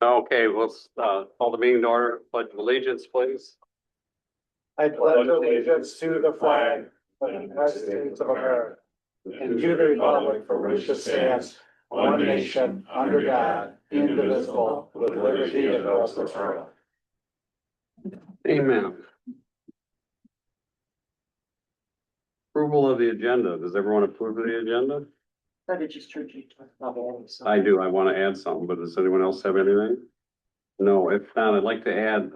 Okay, let's call the meeting to order. Pledge of allegiance, please. I pledge allegiance to the flag of the United States of America and to the republic for which it stands, one nation, under God, indivisible, with liberty and justice for all. Amen. Approval of the agenda. Does everyone approve of the agenda? I did just heard you talk about all this. I do. I want to add something, but does anyone else have anything? No, if not, I'd like to add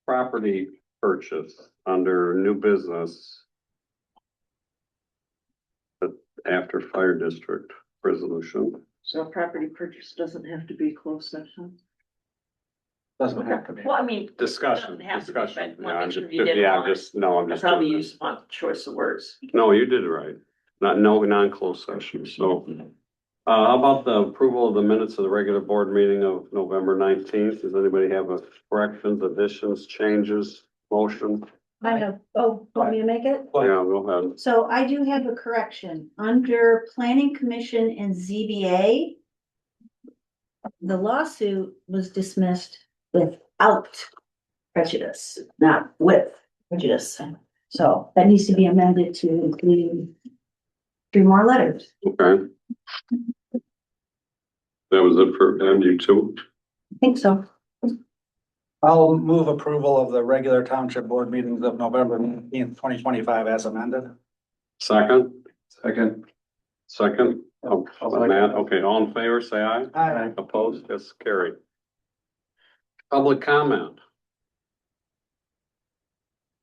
property purchase under new business after fire district resolution. So property purchase doesn't have to be closed session? Doesn't have to be. Well, I mean. Discussion, doesn't have to be, discussion. but Yeah, wanna I'm make sure just, you did yeah, one. I'm just, no, I'm I just. probably used one choice of words. No, you did it right. Not, no, non-closed session, so. How about the approval of the minutes of the regular board meeting of November 19th? Does anybody have a corrections, additions, changes, motion? I have, want me to make it? Yeah, go ahead. So I do have a correction. Under planning commission and ZBA, the lawsuit was dismissed without prejudice, not with prejudice. So that needs to be amended to include 3 more letters. Okay. That was it for you too. I think so. I'll move approval of the regular township board meetings of November 19th, 2025 as amended. Second, Second. second. Oh, Matt, okay, all in favor, say aye. Aye. Opposed, yes, carried. Public comment.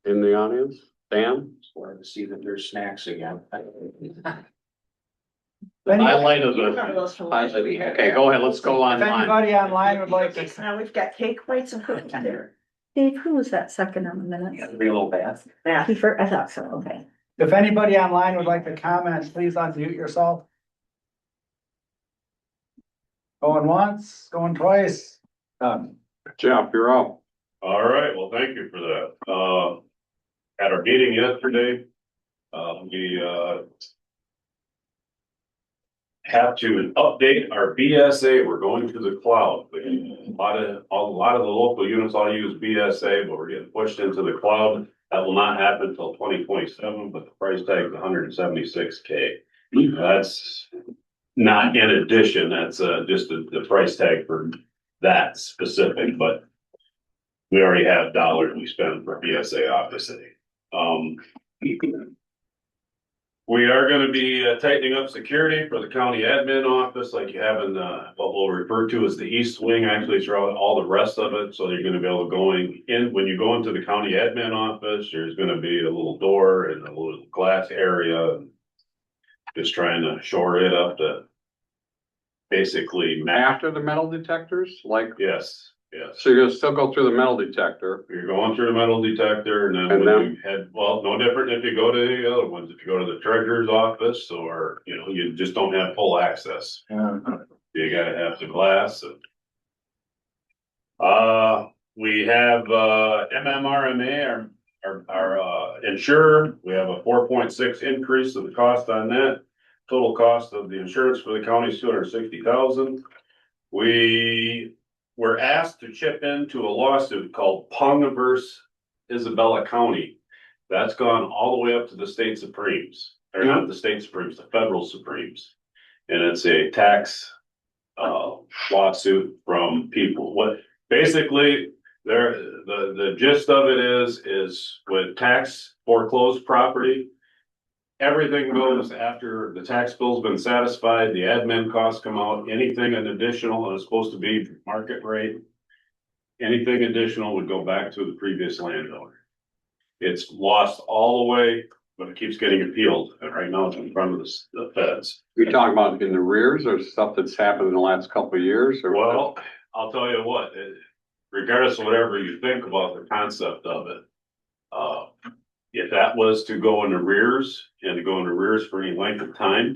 In the audience, Dan? Wanted to see that there's snacks again. Highlight of Remember those from last week? Okay, go ahead, let's go If online. anybody online would like to, Now we've got cake, plates and cookies there. Dave, who was that second on the minutes? Real bad. Yeah. I thought so, okay. if anybody online would like to comment, please unmute yourself. Going once, going twice. Done. Jeff, you're up. All right, well, thank you for that. At our meeting yesterday, we have to update our BSA. We're going to the cloud. A lot of the local units all use BSA, but we're getting pushed into the cloud. That will not happen until 2027, but the price tag is $176K. That's not in addition, that's just the price tag for that specific, but we already have dollars we spend for BSA, obviously. We are gonna be tightening up security for the county admin office, like you have in what we'll refer to as the east wing, actually throughout all the rest of it. So you're gonna be able to going in, when you go into the county admin office, there's gonna be a little door and a little glass area. Just trying to shore it up to basically After the metal detectors, like, Yes. so you're gonna still go through the metal detector. You're going through the metal detector and then And when then- you head, well, no different if you go to the other ones, if you go to the treasurer's office or, you know, you just don't have full access. You gotta have the glass and. We have, MMRMA, our insurer, we have a 4.6 increase of the cost on that. Total cost of the insurance for the county is $260,000. We were asked to chip into a lawsuit called Pung versus Isabella County. That's gone all the way up to the state supremes, or not the state supremes, the federal supremes. And it's a tax lawsuit from people. What basically the gist of it is with tax foreclosed property, everything goes after the tax bill's been satisfied, the admin costs come out, anything an additional, and it's supposed to be market rate. Anything additional would go back to the previous landowner. It's lost all the way, but it keeps getting appealed, and right now it's in front of the feds. You're talking about in the rears or stuff that's happened in the last couple of years or? Well, I'll tell you what, regardless of whatever you think about the concept of it, if that was to go in arrears and to go in arrears for any length of time,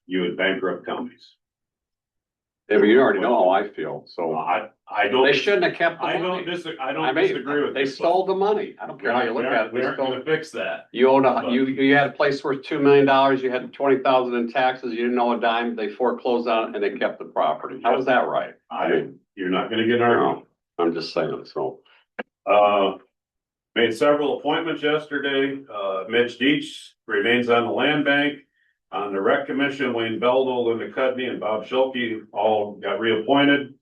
you would bankrupt counties. Yeah, but you already know how I feel, so I don't. they shouldn't have kept the I money. don't disagree with They you. stole the money. I don't care how you look at it. We They aren't stole. gonna fix that. You owed you had a place worth $2 million, you had 20,000 in taxes, you didn't owe a dime, they foreclosed on it and they kept the property. How was that right? You're not gonna get an No, argument. I'm just saying, so. Made several appointments yesterday. Mitch Deach remains on the land bank. On the rec commission, Wayne Beldel, Linda Cudney, and Bob Schulke all got reappointed.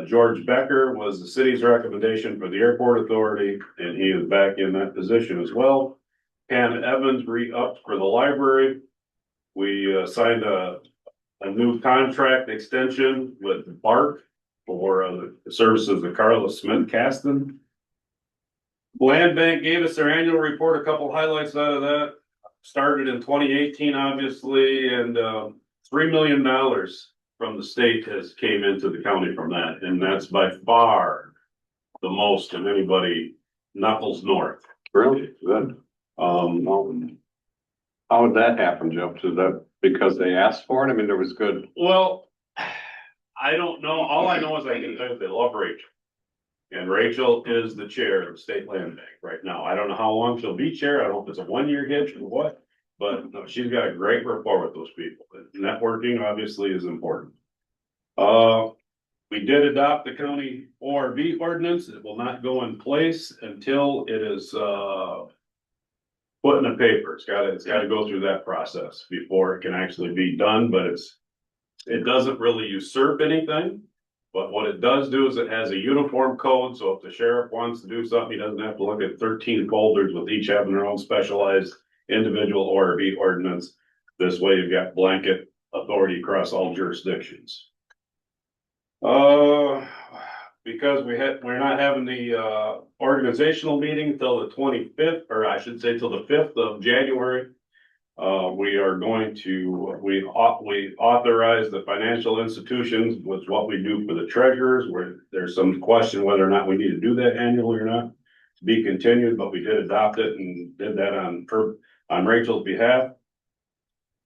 George Becker was the city's recommendation for the airport authority, and he is back in that position as well. Pam Evans re-upped for the library. We signed a new contract extension with Bark for the services of Carlos Smith Caston. Land Bank gave us their annual report, a couple highlights out of that. Started in 2018, obviously, and $3 million from the state has came into the county from that, and that's by far the most of anybody knuckles north. Really? Good. How would that happen, Jeff? Is that because they asked for it? I mean, there was good. Well, I don't know. All I know is I can tell you they love Rachel. And Rachel is the chair of the state land bank right now. I don't know how long she'll be chair. I don't know if it's a 1-year hitch or what, but no, she's got a great rapport with those people. Networking obviously is important. We did adopt the county ORV ordinance. It will not go in place until it is put in the paper. It's gotta go through that process before it can actually be done, but it doesn't really usurp anything. But what it does do is it has a uniform code, so if the sheriff wants to do something, he doesn't have to look at 13 folders with each having their own specialized individual ORV ordinance. This way you've got blanket authority across all jurisdictions. Because we're not having the organizational meeting till the 25th, or I should say till the 5th of January. We are going to, we authorize the financial institutions with what we do for the treasurers, where there's some question whether or not we need to do that annually or not. To be continued, but we did adopt it and did that on Rachel's behalf.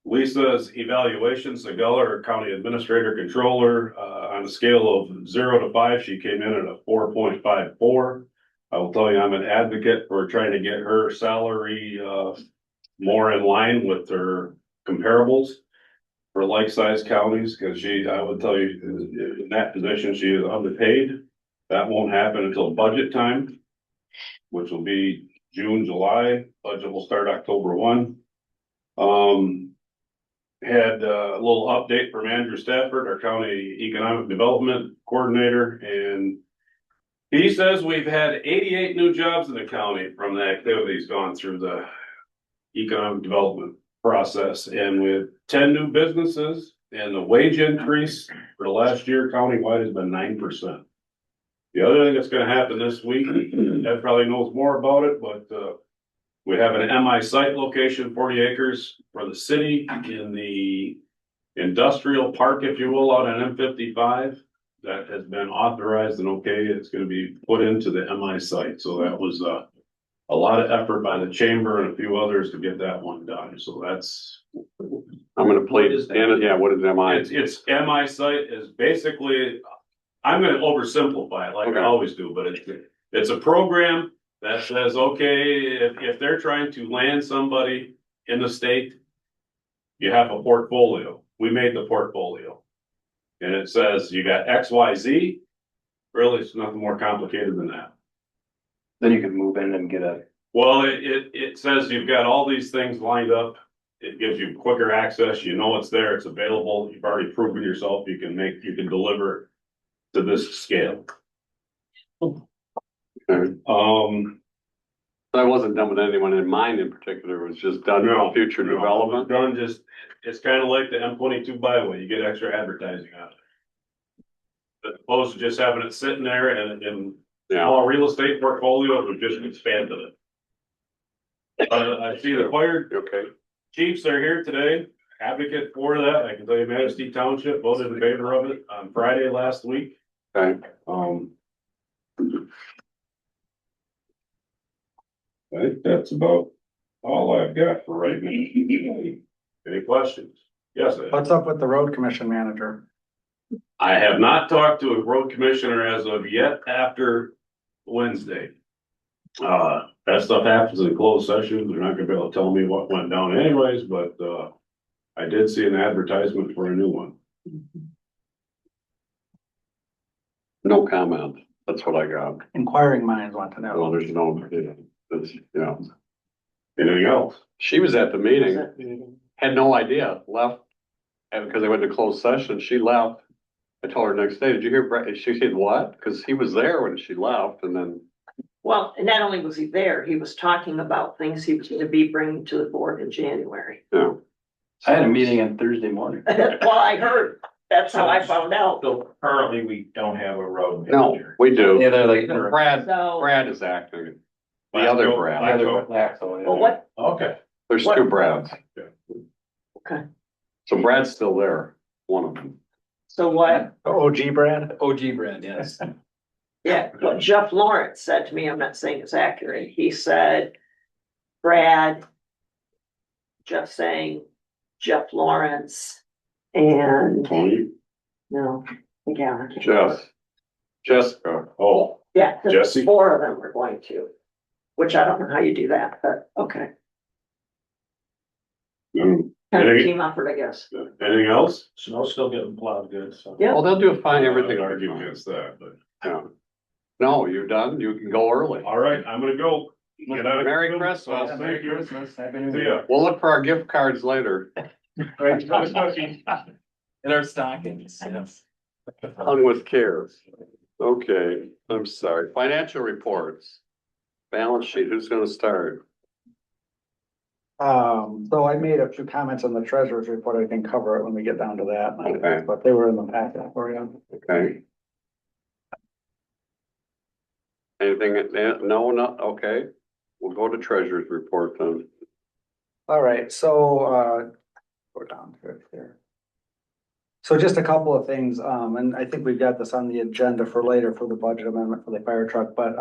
Lisa's evaluation, Segella, our county administrator controller, on a scale of 0 to 5, she came in at a 4.54. I will tell you, I'm an advocate for trying to get her salary, more in line with their comparables for like-sized counties, because I would tell you, in that position, she is underpaid. That won't happen until budget time, which will be June, July. Budget will start October 1. Had a little update from Andrew Stafford, our county economic development coordinator, and he says we've had 88 new jobs in the county from the activities gone through the economic development process, and with 10 new businesses, and the wage increase for the last year countywide has been 9%. The other thing that's gonna happen this week, Ed probably knows more about it, but we have an MI site location, 40 acres for the city in the industrial park, if you will, out on M55. That has been authorized and okay. It's gonna be put into the MI site. So that was a lot of effort by the chamber and a few others to get that one done. So that's. I'm gonna play this. Yeah, what is MI? It's MI site is basically, I'm gonna oversimplify it like I always do, but it's a program that says, okay, if they're trying to land somebody in the state, you have a portfolio. We made the portfolio. And it says you got XYZ. Really, it's nothing more complicated than that. Then you can move in and get a. Well, it says you've got all these things lined up. It gives you quicker access. You know it's there, it's available. You've already proven yourself. You can deliver to this scale. Okay. That wasn't done with anyone in mind in particular. It was just done for future development. Done it's kind of like the M22 byway. You get extra advertising on it. As opposed to just having it sitting there and small real estate portfolio, we just expanded it. I see the fire chiefs are here today. Advocate for that. I can tell you, Manistee Township voted in favor of it on Friday last week. Okay. I think that's about all I've got for right now. Any questions? Yes. Ed. What's up with the road commission manager? I have not talked to a road commissioner as of yet after Wednesday. That stuff happens in closed sessions. They're not gonna be able to tell me what went down anyways, but, I did see an advertisement for a new one. No comment. That's what I got. Inquiring minds want to know. Well, there's no, that's, yeah. Anything else? She was at the meeting, had no idea, left. And because they went to closed session, she left. I told her next day, did you hear Brett? She said, what? Because he was there when she left and then, Well, and not only was he there, he was talking about things he was gonna be bringing to the board in January. yeah. I had a meeting on Thursday morning. Well, I heard, that's how I found out. So currently, we don't have a road No, manager. we do. Yeah, they're like. So, Brad is acting. The other The Brad. other Blackstone, yeah. well, what, Okay. There's two Brads. okay, So Brad's still there, one of them. so what, OG Brad? OG brand, yes. yeah, what Jeff Lawrence said to me, I'm not saying it's accurate, he said, Brad, just saying Jeff Lawrence and, Tony, no, yeah. Jeff, Jessica. Oh, Yeah, the Jesse? four of them were going to, which I don't know how you do that, but okay, Mm. kind of a Any- team effort, I guess. anything else? Snow's still getting plowed good, so. Yeah. Well, they'll do fine, everything. I would argue against that, but, Yeah. No, you're done. You can go early. all right, I'm gonna go. Get out of Merry here. Christmas. Thank you. Happy New See Year. ya. We'll look for our gift cards later. In our stockings, yes. On with care. Okay, I'm sorry. Financial reports. Balance sheet, who's gonna start? So I made a few comments on the treasurer's report. I can cover it when we get down to that. Okay. But they were in the packet for you. Okay. Anything, no, not, okay. We'll go to treasurer's report then. All right, so, go down to it here. So just a couple of things, and I think we've got this on the agenda for later for the budget amendment for the fire truck, but,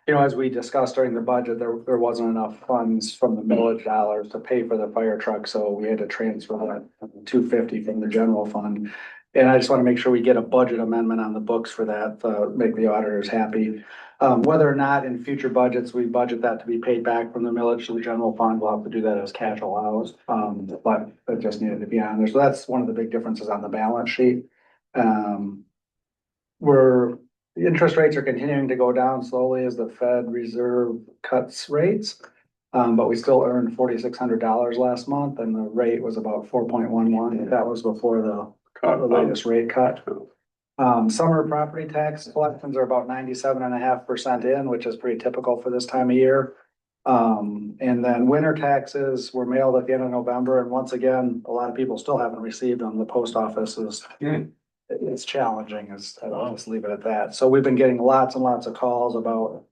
you know, as we discussed during the budget, there wasn't enough funds from the millage dollars to pay for the fire truck, so we had to transfer that $250 from the general fund. And I just want to make sure we get a budget amendment on the books for that, make the auditors happy. Whether or not in future budgets, we budget that to be paid back from the millage to the general fund, we'll have to do that as cash allows. But it just needed to be on there. So that's one of the big differences on the balance sheet. The interest rates are continuing to go down slowly as the Fed Reserve cuts rates. But we still earned $4,600 last month and the rate was about 4.11. That was before the latest rate cut. Summer property tax collections are about 97.5% in, which is pretty typical for this time of year. And then winter taxes were mailed at the end of November, and once again, a lot of people still haven't received them. The post office is, it's challenging, I'll just leave it at that. So we've been getting lots and lots of calls about,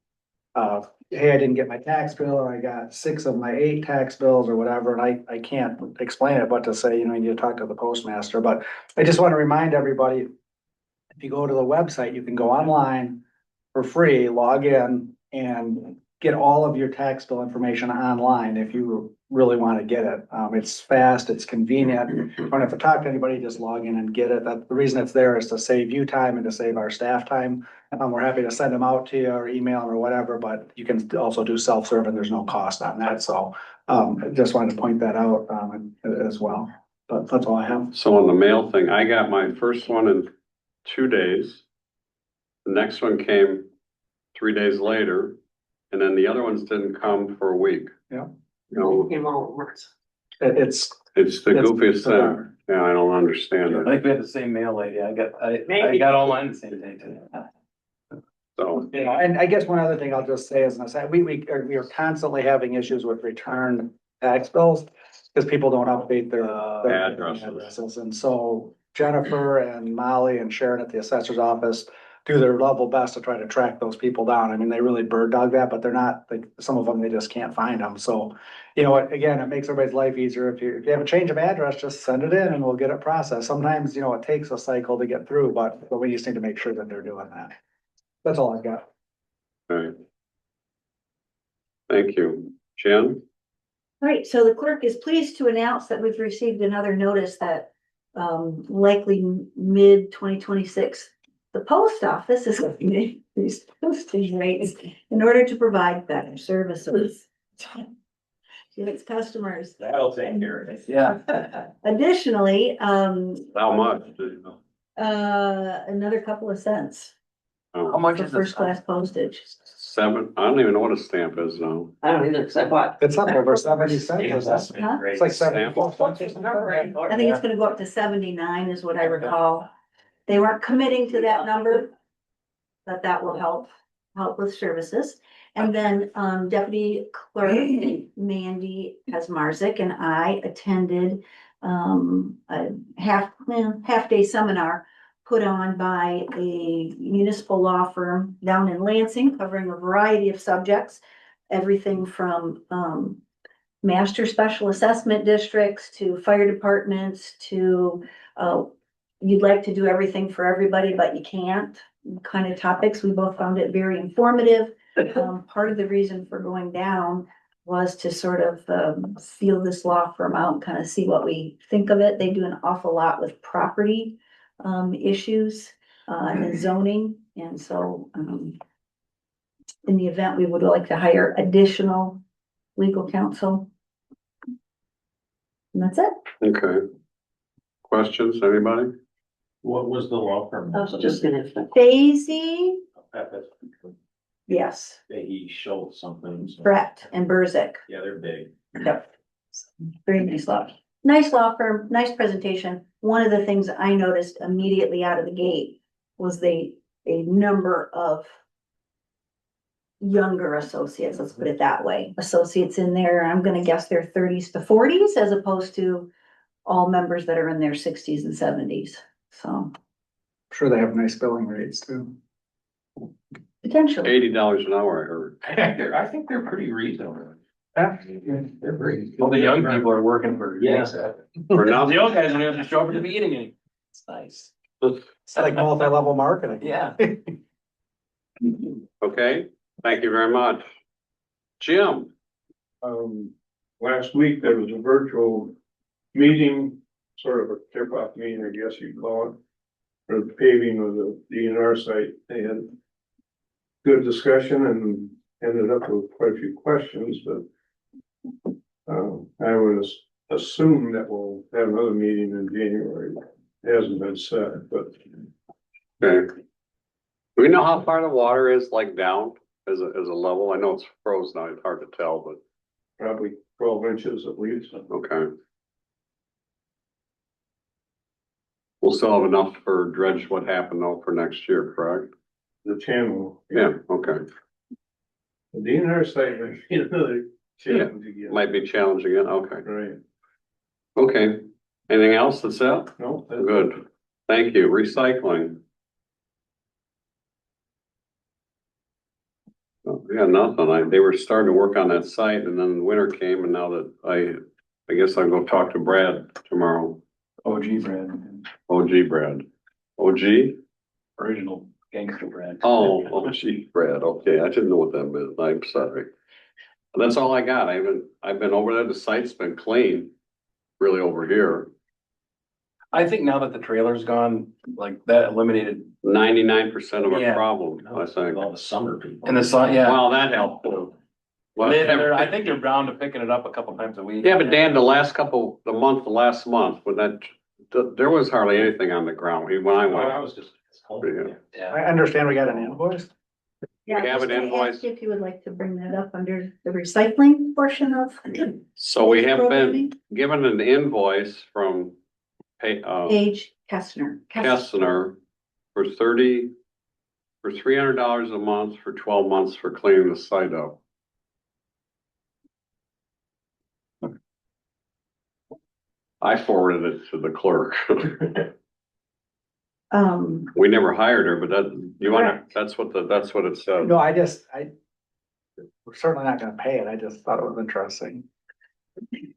hey, I didn't get my tax bill, or I got 6 of my 8 tax bills or whatever, and I can't explain it, but to say, you know, you need to talk to the postmaster. But I just want to remind everybody, if you go to the website, you can go online for free, log in and get all of your tax bill information online if you really want to get it. It's fast, it's convenient. You don't have to talk to anybody, just log in and get it. The reason it's there is to save you time and to save our staff time. We're happy to send them out to you or email or whatever, but you can also do self-serve and there's no cost on that. So just wanted to point that out as well. But that's all I have. So on the mail thing, I got my first one in 2 days. The next one came 3 days later, and then the other ones didn't come for a week. Yeah. You know, Came all at once. It's it's the goofiest thing. bizarre. Yeah, I don't understand I it. think we had the same mail lady. I Maybe. got all mine the same day too. So, You know, and I guess one other thing I'll just say is, we are constantly having issues with return tax bills because people don't update their addresses. And so Jennifer and Molly and Sharon at the assessor's office do their level best to try to track those people down. I mean, they really bird dog that, but they're not, like, some of them, they just can't find them. So, you know what, again, it makes everybody's life easier. If you have a change of address, just send it in and we'll get it processed. Sometimes, you know, it takes a cycle to get through, but we just need to make sure that they're doing that. That's all I've got. okay. Thank you. Jen? All right, so the clerk is pleased to announce that we've received another notice that likely mid 2026. The post office is going to increase postage rates in order to provide better services to its customers. That'll take care of it. Yeah. Additionally, How much? Do you know? another couple of cents How Oh, much for is first class postage. 7, I don't even know what a stamp is now. I don't either, cause I bought. It's up over 70 cents. Huh? It's like 74 cents. I think it's gonna go up to 79 is what I recall. They weren't committing to that number, but that will help with services. And then, Deputy Clerk Mandy Kazmarzik and I attended, a half-day seminar put on by a municipal law firm down in Lansing, covering a variety of subjects. Everything from, master special assessment districts to fire departments to, you'd like to do everything for everybody, but you can't, kind of topics. We both found it very informative. Part of the reason for going down was to sort of, feel this law firm out and kind of see what we think of it. They do an awful lot with property, issues, and zoning. And so, in the event, we would like to hire additional legal counsel. And that's it. Okay. Questions, anybody? What was the law firm? I was just gonna. Daisy, yes, He showed something. so- Brett and Burzik. Yeah, they're big. Yep. Very nice law. Nice law firm, nice presentation. One of the things I noticed immediately out of the gate was a number of younger associates, let's put it that way. Associates in there, I'm gonna guess their 30s to 40s as opposed to all members that are in their 60s and 70s. So Sure, they have nice billing rates too. potentially. $80 an hour, I heard. I think they're pretty reasonable. Yeah. They're pretty. Well, the young people are working for. Yeah. For now, The old guys don't have to show up at the meeting anymore. It's nice. It's like multi-level marketing. Yeah. okay, thank you very much. Jim, Last week there was a virtual meeting, sort of a tip-off meeting, I guess you'd call it. For the paving of the DNR site. They had good discussion and ended up with quite a few questions, but. I would assume that we'll have another meeting in January. It hasn't been said, but okay. Do we know how far the water is like down as a level? I know it's frozen now, it's hard to tell, but probably 12 inches at least. okay. We'll still have enough for dredge what happened though for next year, correct? The channel. Yeah, okay. The DNR site might be another challenge again. Might be challenging again, okay. Right, Okay, anything else that's it? no, that's Good, thank you. Recycling. Oh, yeah, nothing. They were starting to work on that site and then winter came and now that I guess I'll go talk to Brad tomorrow. OG brand, OG Brad. OG? original gangster brand. Oh, OG Brad. Okay, I didn't know what that meant. I'm sorry. That's all I got. I've been over there. The site's been clean, really over here. I think now that the trailer's gone, like that eliminated 99% of our Yeah. problem, I think. All the summer people. in the sun, yeah. Well, that helped too. Well, I think they're bound to picking it up a couple times a week. yeah, but Dan, the last month, when there was hardly anything on the ground. When I Well, I went. was just. Yeah. Yeah. I understand we got an invoice. Yeah, We have just an gonna invoice. ask If you would like to bring that up under the recycling portion of. So we have been programming. given an invoice from Paige Kestner. Kestner for $300 a month for 12 months for cleaning the site up. I forwarded it to the clerk. We never hired her, but that's what it says. No, we're certainly not gonna pay it. I just thought it was interesting. You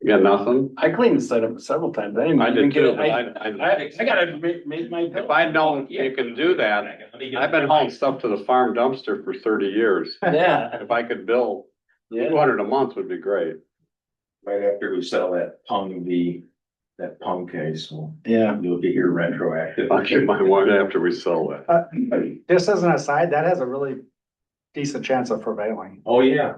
got nothing? I cleaned the site up several times. I didn't I even did get too, it. but I gotta make my. if I'd known you can do that, I've been hauling stuff to the farm dumpster for 30 years. Yeah, If I could bill yeah. 200 a month would be great. Right after we sell that that Pung case, Yeah. you'll get your retroactive. I'll get my one after we sell that. Just as an aside, that has a really decent chance of prevailing. Oh, yeah,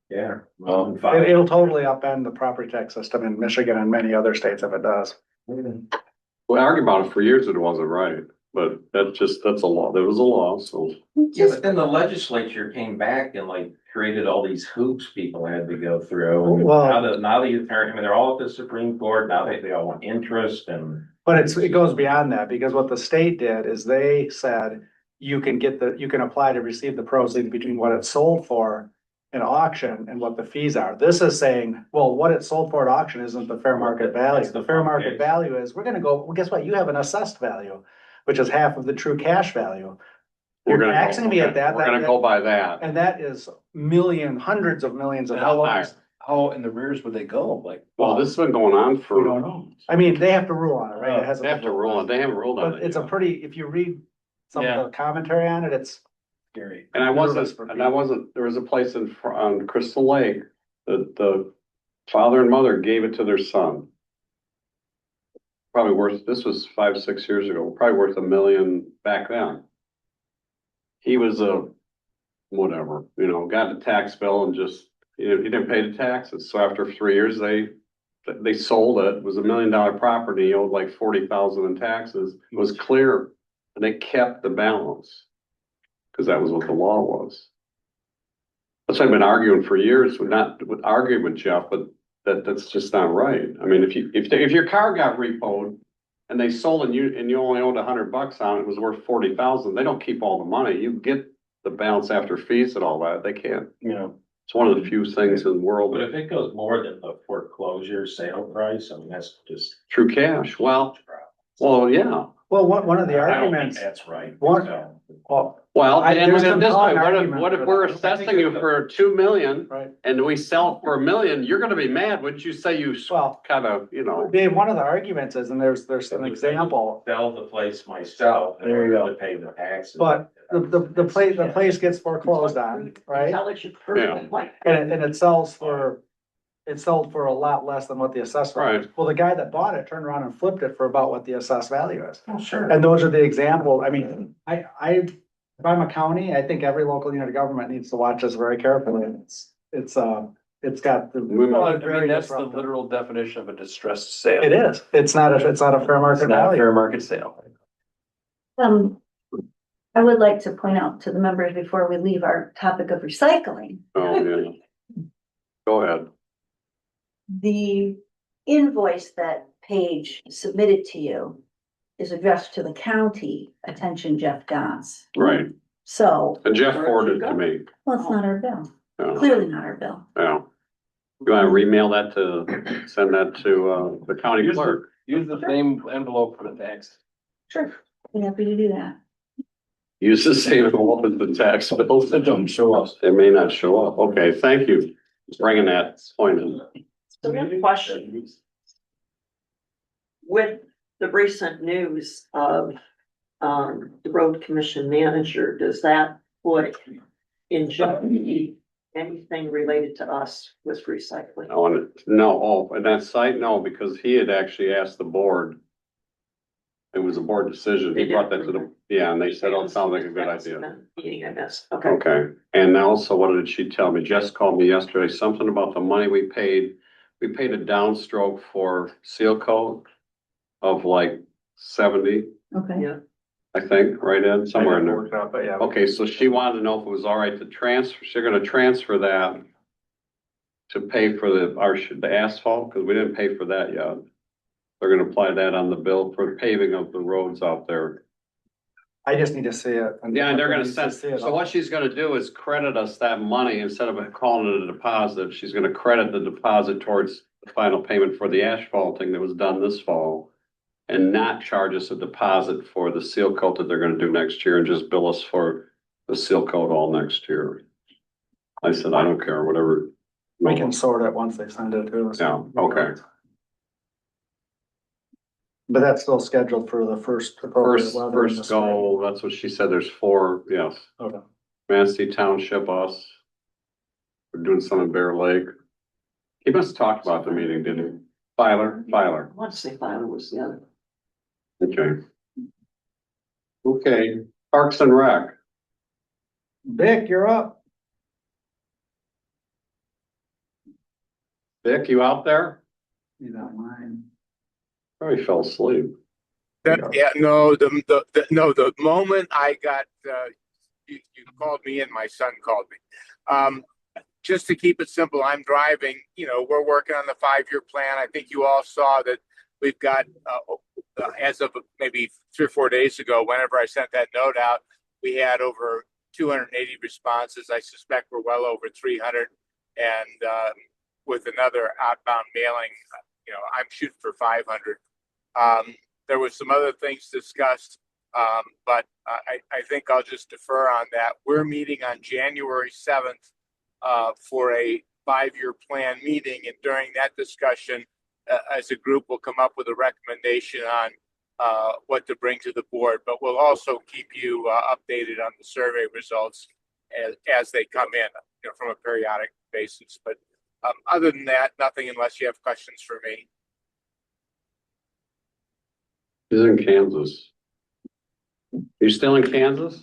yeah. Well, It'll totally upend the property tax system in Michigan and many other states if it does. We argued about it for years, it wasn't right, but that's a law, there was a law, so. Yeah, but then the legislature came back and like created all these hoops people had to go through. And Well- now the attorney, I mean, they're all at the Supreme Court, now they all want interest and. But it goes beyond that, because what the state did is they said you can apply to receive the proceeds between what it's sold for in auction and what the fees are. This is saying, well, what it's sold for at auction isn't the fair market value. That's the The fair front market page. value is, we're gonna go, well, guess what? You have an assessed value, which is half of the true cash value. We're You're gonna go- taxing me at that. We're gonna go by that. And that is hundreds of millions of And how long, dollars. how in the rears would they go? Like, Well, this has been going on We for, don't know. I mean, they have to rule on it, right? It hasn't they have been to rule on, they haven't ruled on But it it's a yet. pretty, if you read some Yeah. of the commentary on it, it's scary. And nervous for there was a place on Crystal Lake that the father and mother gave it to their son. Probably worth, this was 5, 6 years ago, probably worth $1 million back then. He was whatever, got the tax bill and just, he didn't pay the taxes. So after 3 years, they sold it. It was $1 million property, he owed like 40,000 in taxes. It was clear, and they kept the balance. Cause that was what the law was. That's why I've been arguing for years, arguing with Jeff, but that's just not right. I mean, if your car got repoed and they sold and you only owed $100 on it, it was worth 40,000, they don't keep all the money. You get the balance after fees and all that. They can't. It's one of the few things in the world But that if it goes more than the foreclosure sale price, I mean, that's just. true cash. Well, yeah. well, one of the I don't think arguments. that's right. One- So. Well, Well, and there's look at it this way, compelling argument what if for we're that. assessing you for 2 million right, and we sell for $1 million, you're gonna be mad, wouldn't you say you well, kind of, Dave, one of the arguments is, and there's an example, Sell the place myself. in There you order go. To pay the taxes. but the place gets foreclosed on, right? Intelligent person like. And it sells for a lot less than what the assessed value is. Right. Well, the guy that bought it turned around and flipped it for about what the assessed value is. Oh, sure. And those are the examples. I mean, if I'm a county, I think every local unit of government needs to watch this very carefully. It's got the. Well, I very mean, that's the disruptive. literal definition of a distressed sale. It is. It's not a fair market It's not a value. fair market sale. I would like to point out to the members before we leave our topic of recycling, oh, yeah. Go ahead. the invoice that Paige submitted to you is addressed to the county, attention Jeff Dons. Right. So, And Jeff forwarded to me. well, it's not our bill, Yeah. clearly not our bill. Yeah. You wanna remail that send that to, the county clerk? Use the same envelope for the tax. Sure. Be happy to do that. Use the same envelope as the tax bills. That don't show up. It may not show up. Okay, thank you. for bringing that point in. So we have a question. With the recent news of, the road commission manager, does that put in jeopardy anything related to us with recycling? And that site, no, because he had actually asked the board. It was a board decision. He brought that to and they said, oh, it sounds like a good idea. Meeting I missed, okay. Okay, and also, what did she tell me? Jess called me yesterday, something about the money we paid. We paid a downstroke for seal coat of like 70, Okay. Yeah. I think, right, Ed? Somewhere in there. Worked out, but yeah. Okay, so she wanted to know if it was all right to transfer, she's gonna transfer that to pay for the asphalt, because we didn't pay for that yet. They're gonna apply that on the bill for paving of the roads out there. I just need to see it. Yeah, and they're gonna Needs to send, see it so what she's gonna do is credit us that money instead of calling it a deposit. She's gonna credit the deposit towards the final payment for the asphalting that was done this fall. And not charge us a deposit for the seal coat that they're gonna do next year and just bill us for the seal coat all next year. I said, I don't care, whatever. We can sort it once they send it to us. Yeah, okay. But that's still scheduled for the first. appropriate weather in the First spring. go, that's what she said, there's 4, yes. Okay. Manistee Township, us. We're doing some in Bear Lake. He must have talked about the meeting, didn't he? Filer. I want to say Filer was the other. Okay. Okay, Parks and Rec. Vic, you're up. Vic, you out there? You don't mind. Oh, he fell asleep. Yeah, no, the moment I got, you called me and my son called me. Just to keep it simple, I'm driving, we're working on the 5-year plan. I think you all saw that we've got, as of maybe 3 or 4 days ago, whenever I sent that note out, we had over 280 responses. I suspect we're well over 300. And with another outbound mailing, I'm shooting for 500. There was some other things discussed, but I think I'll just defer on that. We're meeting on January 7th for a 5-year plan meeting, and during that discussion, as a group, we'll come up with a recommendation on what to bring to the board. But we'll also keep you updated on the survey results as they come in, from a periodic basis. But other than that, nothing unless you have questions for me. He's in Kansas. You still in Kansas?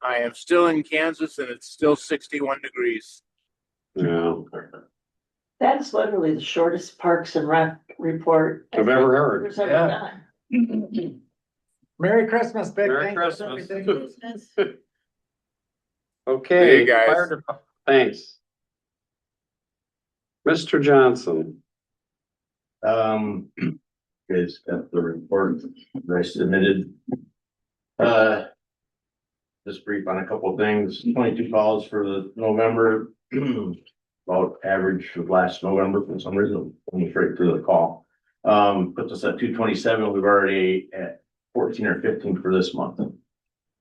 I am still in Kansas and it's still 61 degrees. Yeah, That is literally the shortest Parks and Rec report I've ever heard. there's ever Yeah. done. Merry Christmas, Vic. Merry Thanks for Christmas. everything. Okay. See you guys. Thanks. Mr. Johnson. Guys got the report that I submitted. Just brief on a couple of things. 22 calls for the November, about average of last November for some reason. I'm afraid through the call. Puts us at 227. We've already at 14 or 15 for this month.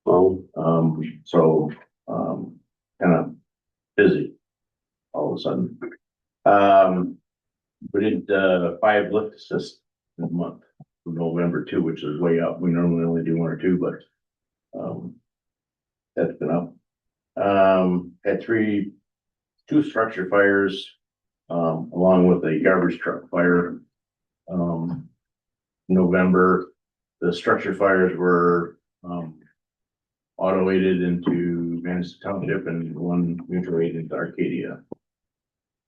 Oh, Kind of busy all of a sudden. We did 5 lift assists in a month for November too, which is way up. We normally only do 1 or 2, but that's been up. Had 2 structure fires, along with a garbage truck fire. November, the structure fires were auto aided into Madison Township and 1 mutual aid into Arcadia.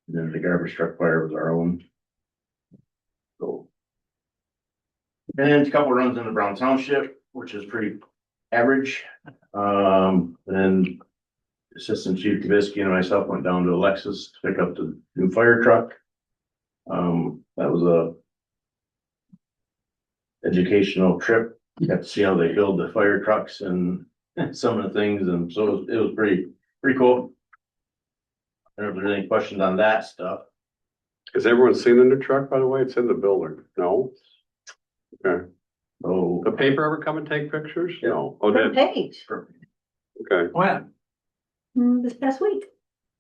And then the garbage truck fire was our own. So. And then a couple runs into Brown Township, which is pretty average. Then Assistant Chief Kavitsky and myself went down to Alexis to pick up the new fire truck. That was a educational trip. Got to see how they build the fire trucks and some of the things, and so it was pretty cool. I don't know if there's any questions on that stuff. has everyone seen the new truck, by the way? It's in the building. No? Okay. So The paper ever come and take pictures? No. Oh, Front did? page, Okay. When? this past week.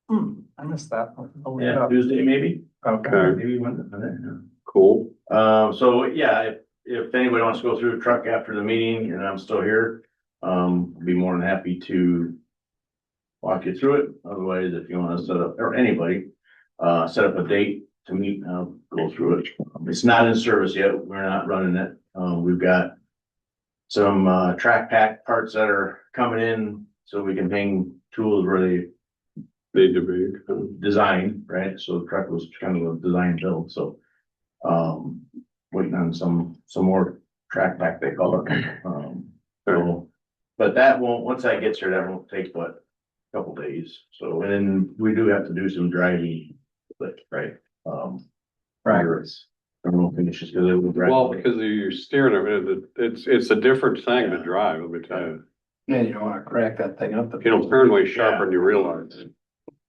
I missed that. I'll look it yeah, up. Tuesday maybe. Okay. Maybe one. Cool. So yeah, if anybody wants to go through a truck after the meeting and I'm still here, I'd be more than happy to walk you through it. Otherwise, if you want to set up, or anybody, set up a date to meet, I'll go through it. It's not in service yet. We're not running it. We've got some track pack parts that are coming in so we can hang tools where they Need to be. design, right? So the truck was kind of a design build, so waiting on some more track pack, they call it. So, but that won't, once that gets here, that won't take but a couple days. So, and then we do have to do some driving, but right. Progress. I don't know if it's just because it was Well, because you're steering it, it's a different thing to drive, let me tell you. Man, you don't wanna crack that thing up. You don't turn way sharper than you realize,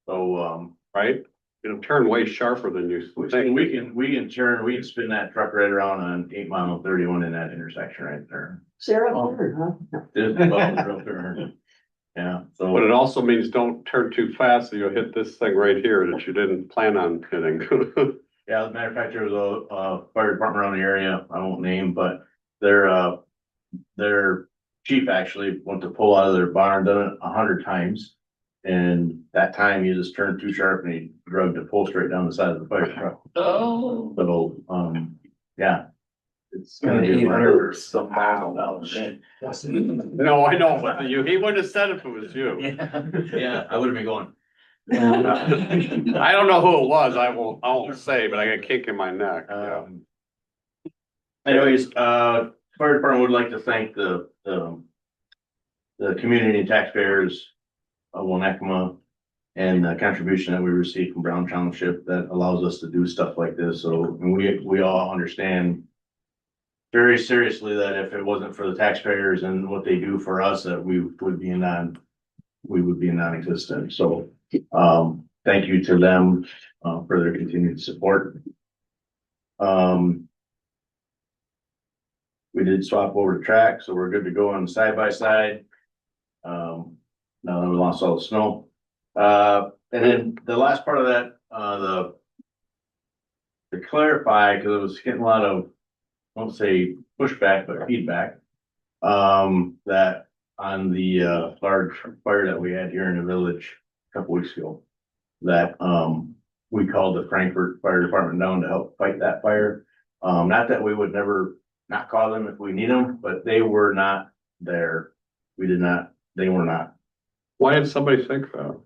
So, right? You don't turn way sharper than you think. we can spin that truck right around on 8 mile 31 in that intersection right there. Zero third, huh? There's a real turn. Yeah, so. But it also means don't turn too fast, or you'll hit this thing right here that you didn't plan on hitting. Yeah, as a matter of fact, there was a fire department around the area, I won't name, but their chief actually went to pull out of their barn, done it 100 times. And that time he just turned too sharp and he drugged a post right down the side of the fire truck. Oh. So, yeah. It's gonna be. No, I know, but he wouldn't have said if it was you. Yeah, I would have been going. I don't know who it was, I won't say, but I got a kick in my neck, yeah. Anyways, fire department would like to thank the community and taxpayers of Onekama and the contribution that we received from Brown Township that allows us to do stuff like this. So we all understand very seriously that if it wasn't for the taxpayers and what they do for us, that we would be non-existent. So, thank you to them, for their continued support. We did swap over the track, so we're good to go on side by side. Now that we lost all the snow. And then the last part of that, to clarify, because it was getting a lot of, I won't say pushback, but feedback. That on the large fire that we had here in the village a couple weeks ago, that we called the Frankfurt Fire Department down to help fight that fire. Not that we would never not call them if we need them, but they were not there. They were not. Why did somebody think that?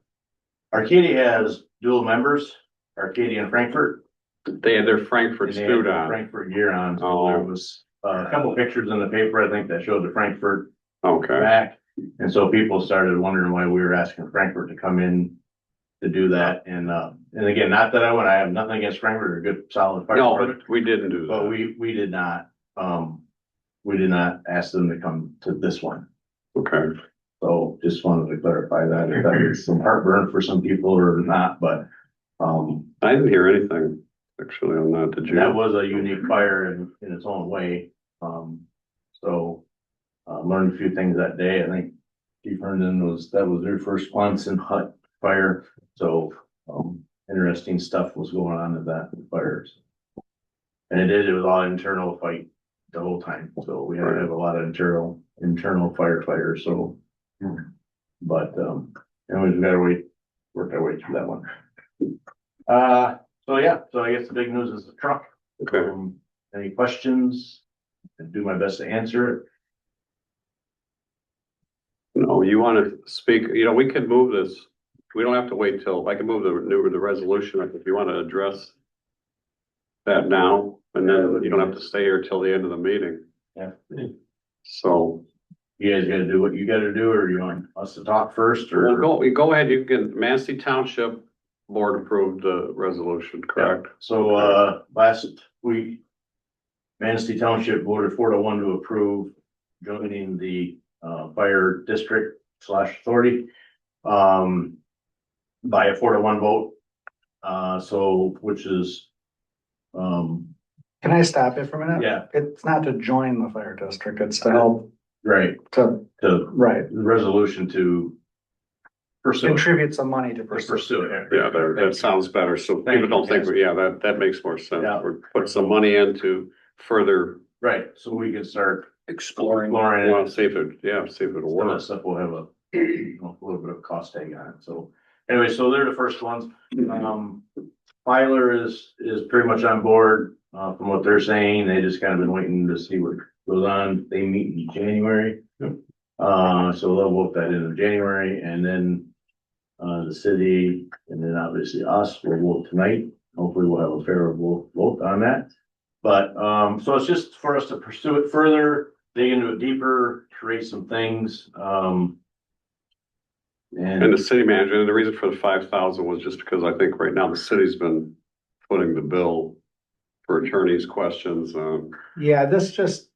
Arcadia has dual members, Arcadia and Frankfurt. They had their Frankfurt And they had suit their on. Frankfurt gear on, so Oh. there was a couple pictures in the paper, I think, that showed the Frankfurt Okay, back. And so people started wondering why we were asking Frankfurt to come in to do that. And again, not that I have nothing against Frankfurt, they're good, solid fire no, department, but we didn't do but that. we did not ask them to come to this one. Okay, So just wanted to clarify that, if that is some heartburn for some people or not, but, I didn't hear anything actually on that, did you? that was a unique fire in its own way. So, learned a few things that day. I think Chief Herndon that was their first Quonset hut fire. So, interesting stuff was going on at that fires. And it was all internal fight the whole time. So we had to have a lot of internal firefighters. So, but, anyways, we gotta work our way through that one. So yeah, so I guess the big news is the truck. Okay, Any questions? I'll do my best to answer it. no, you wanna speak, we could move this, we don't have to wait till, I can move the resolution if you wanna address that now, and then you don't have to stay here till the end of the meeting. Yeah. So, You guys gotta do what you gotta do, or you want us to talk first, well, or? go ahead, you can, Manistee Township Board approved the resolution, correct? So, last week, Manistee Township voted 4-1 to approve joining the, fire district / authority, by a 4-1 vote. So, which is, Can I stop you for a minute? yeah, It's not to join the fire district, it's to help right, to, to right, the resolution to pursue it. contribute some money to Pursue pursue. it. Yeah, that sounds better, so Thank people don't you. think, yeah, that makes more sense, Yeah. we're putting some money into further, Right, so we can start Exploring. exploring well, it. see if it'll Some of work. that stuff will have a little bit of cost tag on it, so. Anyway, so they're the first ones. Filer is pretty much on board, from what they're saying. They just kind of been waiting to see what goes on. They meet in January. So they'll vote that in January, and then, the city, and then obviously us will vote tonight. Hopefully we'll have a favorable vote on that. But, so it's just for us to pursue it further, dig into it deeper, create some things, And the city manager, and the reason for the 5,000 was just because I think right now the city's been footing the bill for attorneys' questions, Yeah, this just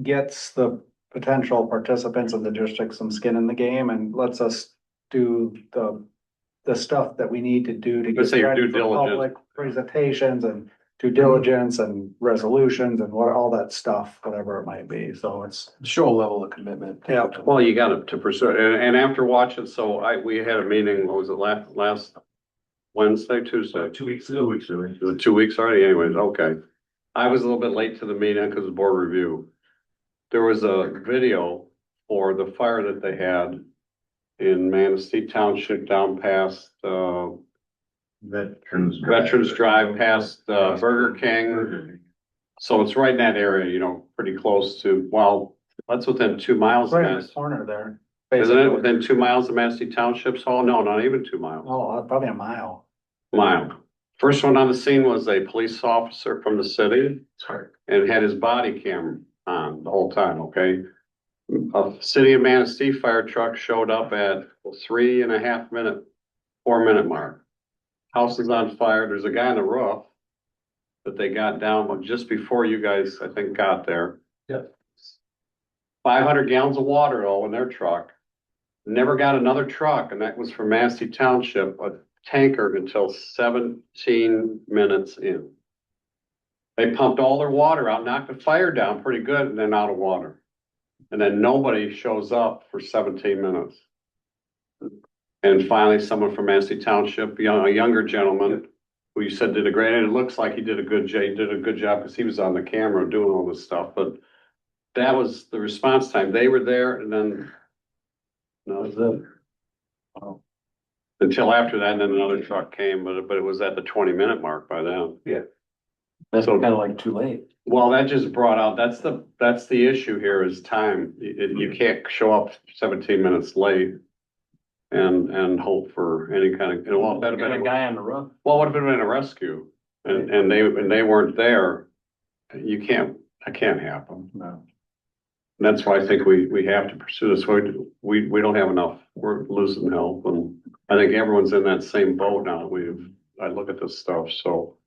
gets the potential participants of the district some skin in the game and lets us do the stuff that we need to do to Let's get say ready due for diligence. public presentations and due diligence and resolutions and all that stuff, whatever it might be. So it's, Show a level of commitment. yeah. well, you got to pursue it, and after watching, so we had a meeting, what was it, last Wednesday, Tuesday? 2 weeks ago. 2 weeks ago. It was 2 weeks already, anyways, okay. I was a little bit late to the meeting because of board review. There was a video for the fire that they had in Manistee Township down past, Veterans Drive past, Burger King. So it's right in that area, you know, pretty close to, well, that's within 2 miles. Right in the corner there. Isn't it basically. within 2 miles of Manistee Township's hall? No, not even 2 miles. Oh, probably a mile. Mile. First one on the scene was a police officer from the city Sorry. and had his body cam on the whole time, okay? A city of Manistee fire truck showed up at 3.5 minute, 4 minute mark. House is on fire. There's a guy on the roof that they got down, but just before you guys, I think, got there. Yep. 500 gallons of water though in their truck. Never got another truck, and that was from Manistee Township, a tanker until 17 minutes in. They pumped all their water out, knocked the fire down pretty good, and then out of water. And then nobody shows up for 17 minutes. And finally, someone from Manistee Township, a younger gentleman, who you said did a great, and it looks like he did a good job because he was on the camera doing all this stuff, but that was the response time. They were there and then. No, Was it? Oh, until after that, and then another truck came, but it was at the 20 minute mark by then. that's So- kind of like too late. Well, that just brought out, that's the issue here is time. You can't show up 17 minutes late and hope for any kind of, well, that'd have Got a been, guy on the roof. well, would have been a rescue. And they weren't there. That can't happen. No. That's why I think we have to pursue this. We don't have enough. We're losing help, and I think everyone's in that same boat now. I look at this stuff, so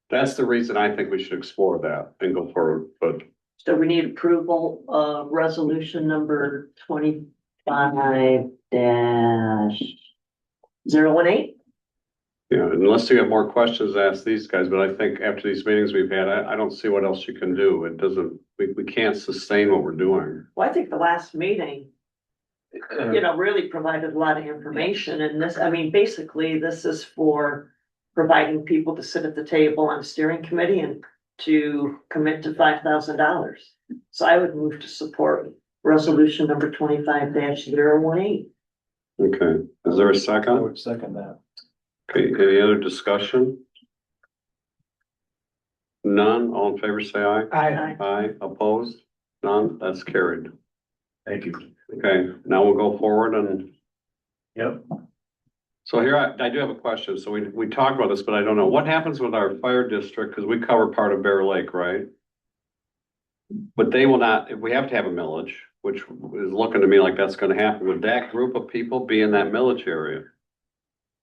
that's the reason I think we should explore that and go forward, but So we need approval of resolution number 25-018. yeah, unless you have more questions, ask these guys, but I think after these meetings we've had, I don't see what else you can do. It doesn't, we can't sustain what we're doing. Well, I think the last meeting, really provided a lot of information and this, I mean, basically, this is for providing people to sit at the table on steering committee and to commit to $5,000. So I would move to support resolution number 25-018. Okay, is there a I second? would second that. Okay, any other discussion? None, all in favor, say aye. I, Aye, opposed? None, that's carried. Thank you. Okay, now we'll go forward and, Yep. so here I do have a question. So we talked about this, but I don't know. What happens with our fire district? Because we cover part of Bear Lake, right? But they will not, if we have to have a millage, which is looking to me like that's gonna happen, would that group of people be in that millage area?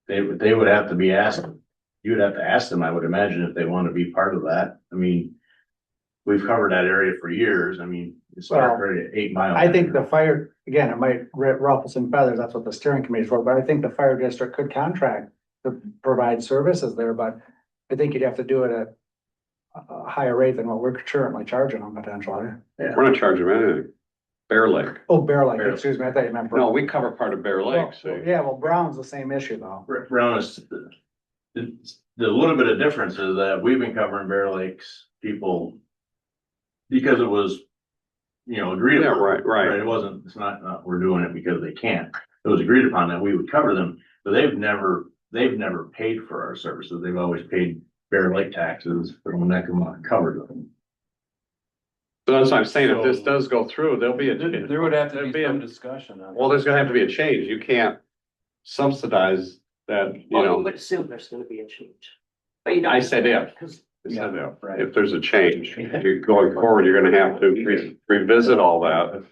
They would have to be asked, you would have to ask them, I would imagine, if they want to be part of that. I mean, we've covered that area for years. I mean, it's Well, already 8 miles. I think the fire, again, it might ruffle some feathers, that's what the steering committee is for, but I think the fire district could contract to provide services there, but I think you'd have to do it at a higher rate than what we're currently charging them potentially. We're not charging them anything. Bear Lake. Oh, Bear Lake, Bear- excuse me, I thought you meant. No, we cover part of Bear Lake, so. Yeah, well, Brown's the same issue though. Brown is, the little bit of difference is that we've been covering Bear Lakes people because it was, agreed Yeah, upon. right. It wasn't, it's not, we're doing it because they can't. It was agreed upon that we would cover them, but they've never paid for our services. They've always paid Bear Lake taxes for Onekama covered them. So that's what I'm saying. If this So- does go through, there'll be a. There would have to there'll be some a- discussion on. Well, there's gonna have to be a change. You can't subsidize that, Well, you would assume there's gonna be a change. But you don't. I said if. Because I said if. right. If there's a change, you're going forward, you're gonna have to revisit all that.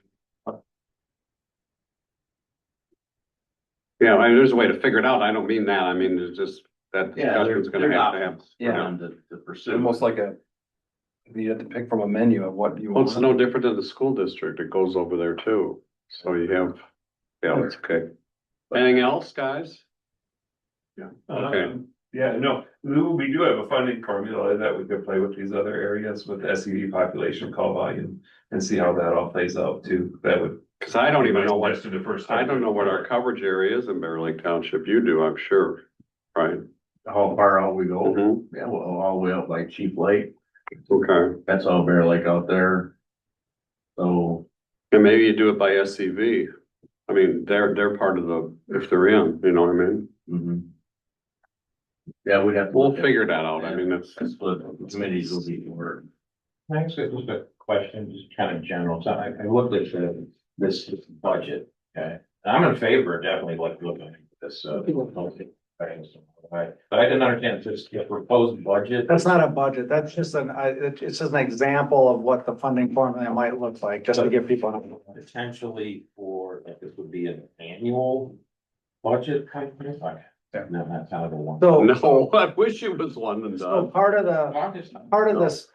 Yeah, I mean, there's a way to figure it out. I don't mean that. I mean, there's just that discussion's gonna have to happen. Yeah. To pursue. Almost like you have to pick from a menu of what you Well, want. it's no different than the school district. It goes over there too. So you have, yeah, it's okay. Anything else, guys? Okay. Yeah, no, we do have a funding formula that we could play with these other areas with SUV population call volume and see how that all plays out too. That would. Cause I don't even know what, Just in the first. I don't know what our coverage area is in Bear Lake Township. You do, I'm sure, right? How far out we go? Mhm. Yeah, well, all the way up like Chief Lake. Okay, That's all Bear Lake out there. So, and maybe you do it by SCV. I mean, they're part of the, if they're in, you know what I mean? Mhm. Yeah, we'd have. to We'll look at- figure that out. I mean, it's, That's what the committees will be for. Actually, just a question, just kind of general, so I looked at this budget, okay? And I'm in favor, definitely like looking at this, but I didn't understand this proposed budget. That's not a budget, that's just it's just an example of what the funding formula might look like, just to give people. Potentially for, if this would be an annual budget kind of thing, like, no, that's kind of a one. So, no, I wish it was one and so done. part of this,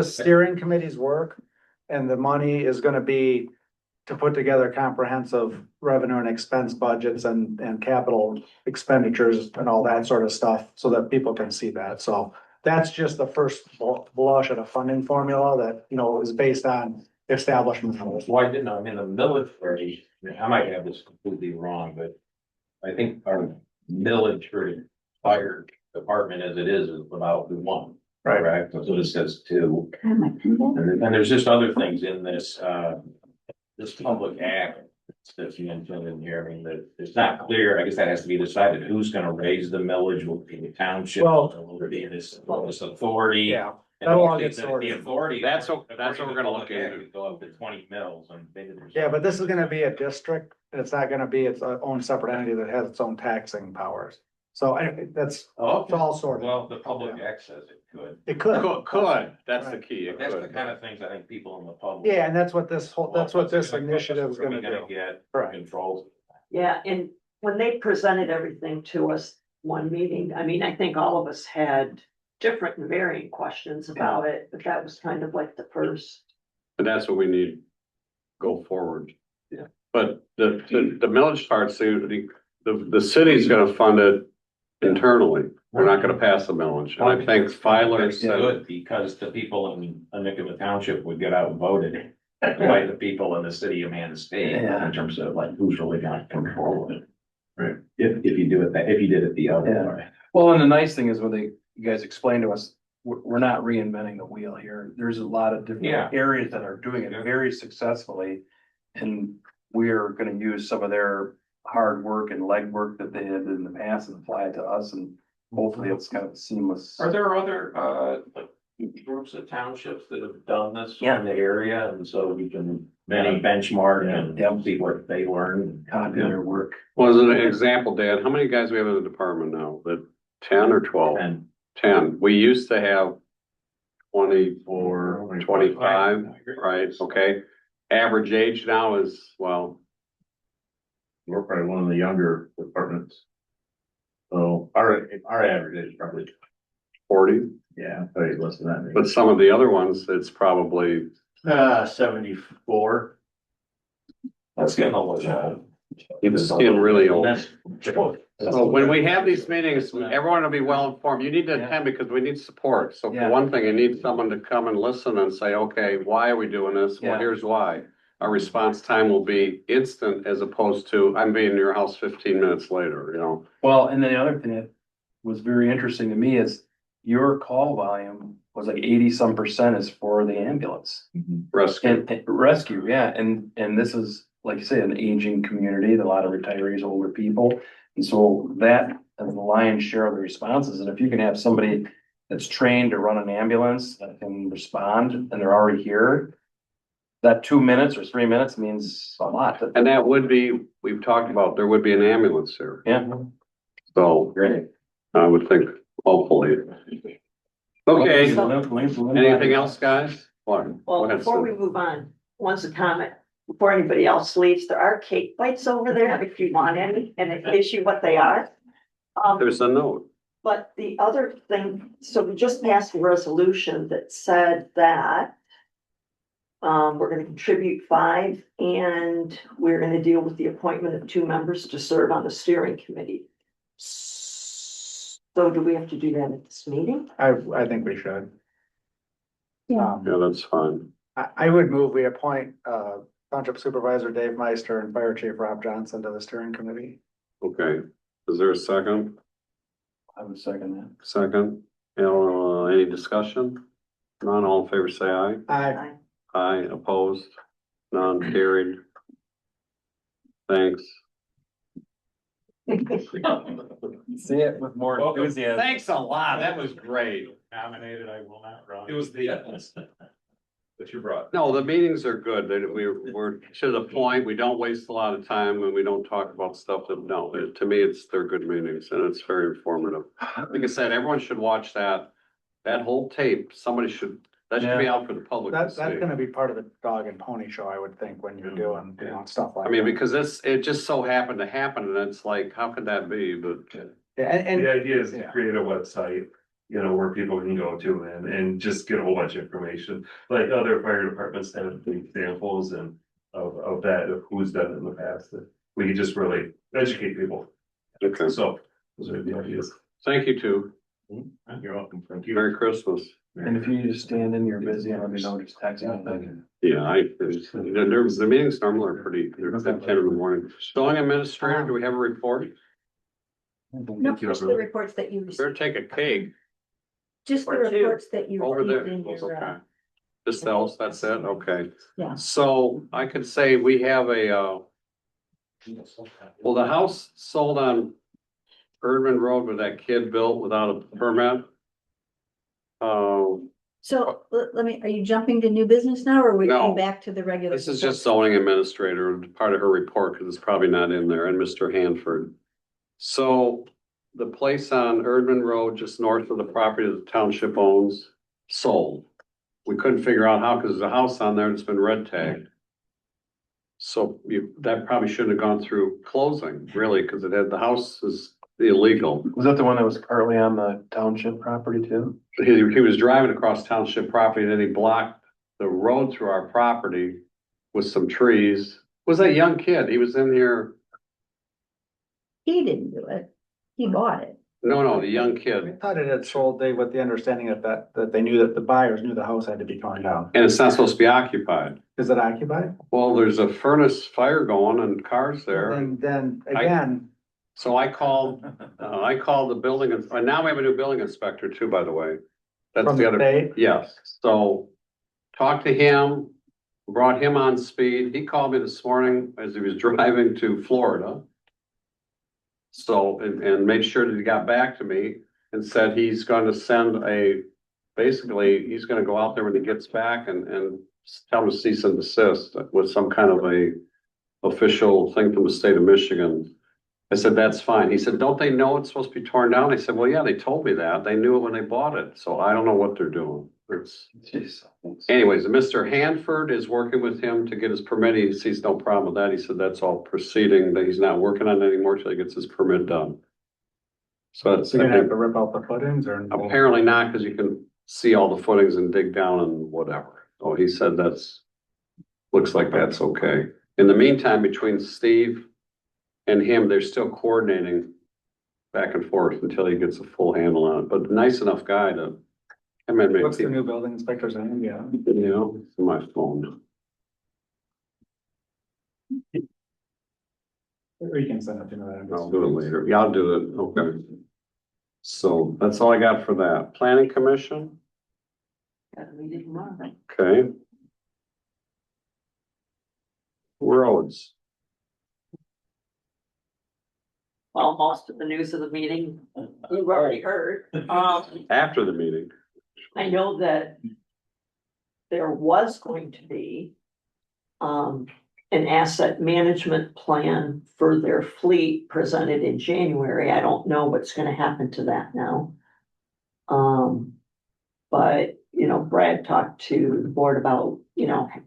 steering committee's work and the money is gonna be to put together comprehensive revenue and expense budgets and capital expenditures and all that sort of stuff, so that people can see that. So that's just the first blush at a funding formula that, you know, is based on establishment rules. Well, I didn't know, I mean, the military, I might have this completely wrong, but I think our military fire department as it is about one. Right. Correct? So this says two. God, my pen back? And there's just other things in this, this public act that's mentioned in here. I mean, that it's not clear. I guess that has to be decided. Who's gonna raise the millage? Will it be the township? Well- Will it be this authority? Yeah, And that'll all the- get sorted. The authority. That's what we're gonna look According to the public act, into. would Go up to 20 mils and maybe there's. yeah, but this is gonna be a district, and it's not gonna be its own separate entity that has its own taxing powers. So that's, Oh, it's all sorted. well, the public act says it could. It could. Could, that's the key. It That's the could. kind of things I think people in the public. Yeah, and that's what this whole, that's what this Well, initiative is we're gonna do. Get Correct. controls. Yeah, and when they presented everything to us one meeting, I mean, I think all of us had different and varying questions about it, but that was kind of like the first. And that's what we need go forward. Yeah. But the millage part, see, the city's gonna fund it internally. We're not gonna pass a millage. And I think Filer It's said, good because the people in Onekama Township would get out and voted. Like the people in the city of Manistee in terms of like who's really gonna control it. Right. If you do it, if you did it the other Yeah. way. Well, and the nice thing is when you guys explain to us, we're not reinventing the wheel here. There's a lot of Yeah. different areas that are doing it very successfully. And we're gonna use some of their hard work and legwork that they did in the past and apply it to us, and hopefully it's kind of seamless. Are there other, like, groups of townships that have done this Yeah. in the area, and so we can many benchmark and see what they learn? Copy their work. was it an example, Dan? How many guys we have in the department now? That 10 or 12? And 10. We used to have 24, 24, 25, right? Okay. Average age now is, well, We're probably one of the younger departments. So our average is probably, 40, yeah, probably less than that. but some of the other ones, it's probably, 74. that's getting a little. it's getting really old. That's- So when we have these meetings, everyone will be well informed. You need to attend because we need support. So for Yeah. one thing, you need someone to come and listen and say, okay, why are we doing this? Well, Yeah. here's why. Our response time will be instant as opposed to, I'm being in your house 15 minutes later, you know? Well, and then the other thing that was very interesting to me is your call volume was like 80% is for the ambulance. Rescue. And rescue, yeah, and this is, like you say, an aging community, a lot of retirees, older people. And so that is the lion's share of the responses, and if you can have somebody that's trained to run an ambulance that can respond and they're already here, that 2 minutes or 3 minutes means a lot. And that would be, we've talked about, there would be an ambulance here. Yeah. So Great. I would think, hopefully. Okay, anything else, guys? What? Go Well, ahead, before Sue. we move on, once a comment, before anybody else leaves, there are cake bites over there if you want any, and it gives you what they are. There's a note. But the other thing, so we just passed a resolution that said that we're gonna contribute 5 and we're gonna deal with the appointment of 2 members to serve on the steering committee. So do we have to do that at this meeting? I think we should. Yeah. Um, Yeah, that's fine. I would move we appoint, Township Supervisor Dave Meister and Fire Chief Rob Johnson to the steering committee. Okay. Is there a second? I would second that. Second? Any discussion? None, all in favor, say aye. I, Aye, opposed, none carried. Thanks. See it with more enthusiasm. Thanks a lot. That was great. Nominated, I will not run. It was the that you brought. No, the meetings are good. We're to the point. We don't waste a lot of time and we don't talk about stuff that, no, to me, they're good meetings and it's very informative. Like I said, everyone should watch that whole tape. Somebody should, that should be out for the public to That's see. gonna be part of the dog and pony show, I would think, when you're doing, stuff like I that. mean, because it just so happened to happen and it's like, how could that be? But Yeah, and, The idea is to yeah. create a website, you know, where people can go to and just get a whole bunch of information. Like other fire departments have examples and of that, of who's done it in the past, that we could just really educate people. okay, So those are the ideas. thank you too. You're welcome. Thank you. Merry Christmas. And if you just stand in, you're busy, let me know, just text me. Yeah, the meetings normally are pretty, they're at 10 in the morning. Zoning administrator, do we have a report? No, just the reports that you Better received, take a cake just the Or two. reports that you over there. received in your, Okay. Just else, that's it, okay. Yeah. So I could say we have well, the house sold on Erdman Road with that kid built without a permit. so let me, are you jumping to new business now, or are we No. going back to the regular? This is just zoning administrator, part of her report, because it's probably not in there, and Mr. Hanford. So the place on Erdman Road, just north of the property that the township owns, sold. We couldn't figure out how, because there's a house on there that's been red tagged. So that probably shouldn't have gone through closing, really, because the house is illegal. Was that the one that was partly on the township property too? He was driving across township property, and then he blocked the road through our property with some trees. Was that young kid? He was in here. He didn't do it, he bought it. No, the young I kid. thought it had sold, Dave, with the understanding that they knew that the buyers knew the house had to be torn down. And it's not supposed to be occupied. Is it occupied? Well, there's a furnace fire going and cars there. And then again, So I called the building, and now we have a new building inspector too, by the way. That's from the the other, state, yes. So talked to him, brought him on speed. He called me this morning as he was driving to Florida. So, and made sure that he got back to me and said he's going to send basically, he's gonna go out there when he gets back and tell him to cease and desist with some kind of a official thing from the state of Michigan. I said, that's fine. He said, don't they know it's supposed to be torn down? I said, well, yeah, they told me that. They knew it when they bought it. So I don't know what they're doing. Anyways, Mr. Hanford is working with him to get his permit. He sees no problem with that. He said that's all proceeding, that he's not working on it anymore till he gets his permit done. So that's, you're gonna have to rip out the footings or? apparently not, because you can see all the footings and dig down and whatever. So he said looks like that's okay. In the meantime, between Steve and him, they're still coordinating back and forth until he gets a full handle on it, but nice enough guy to come in. What's the new building inspector's name? Yeah. You know, it's my phone. Or you can send it to me. I'll do it later. Yeah, I'll do it. Okay. So that's all I got for that. Planning Commission, Got a meeting tomorrow. okay. Roads, Well, most of the news of the meeting, you've already heard. after the meeting. I know that there was going to be an asset management plan for their fleet presented in January. I don't know what's gonna happen to that now. But, Brad talked to the board about,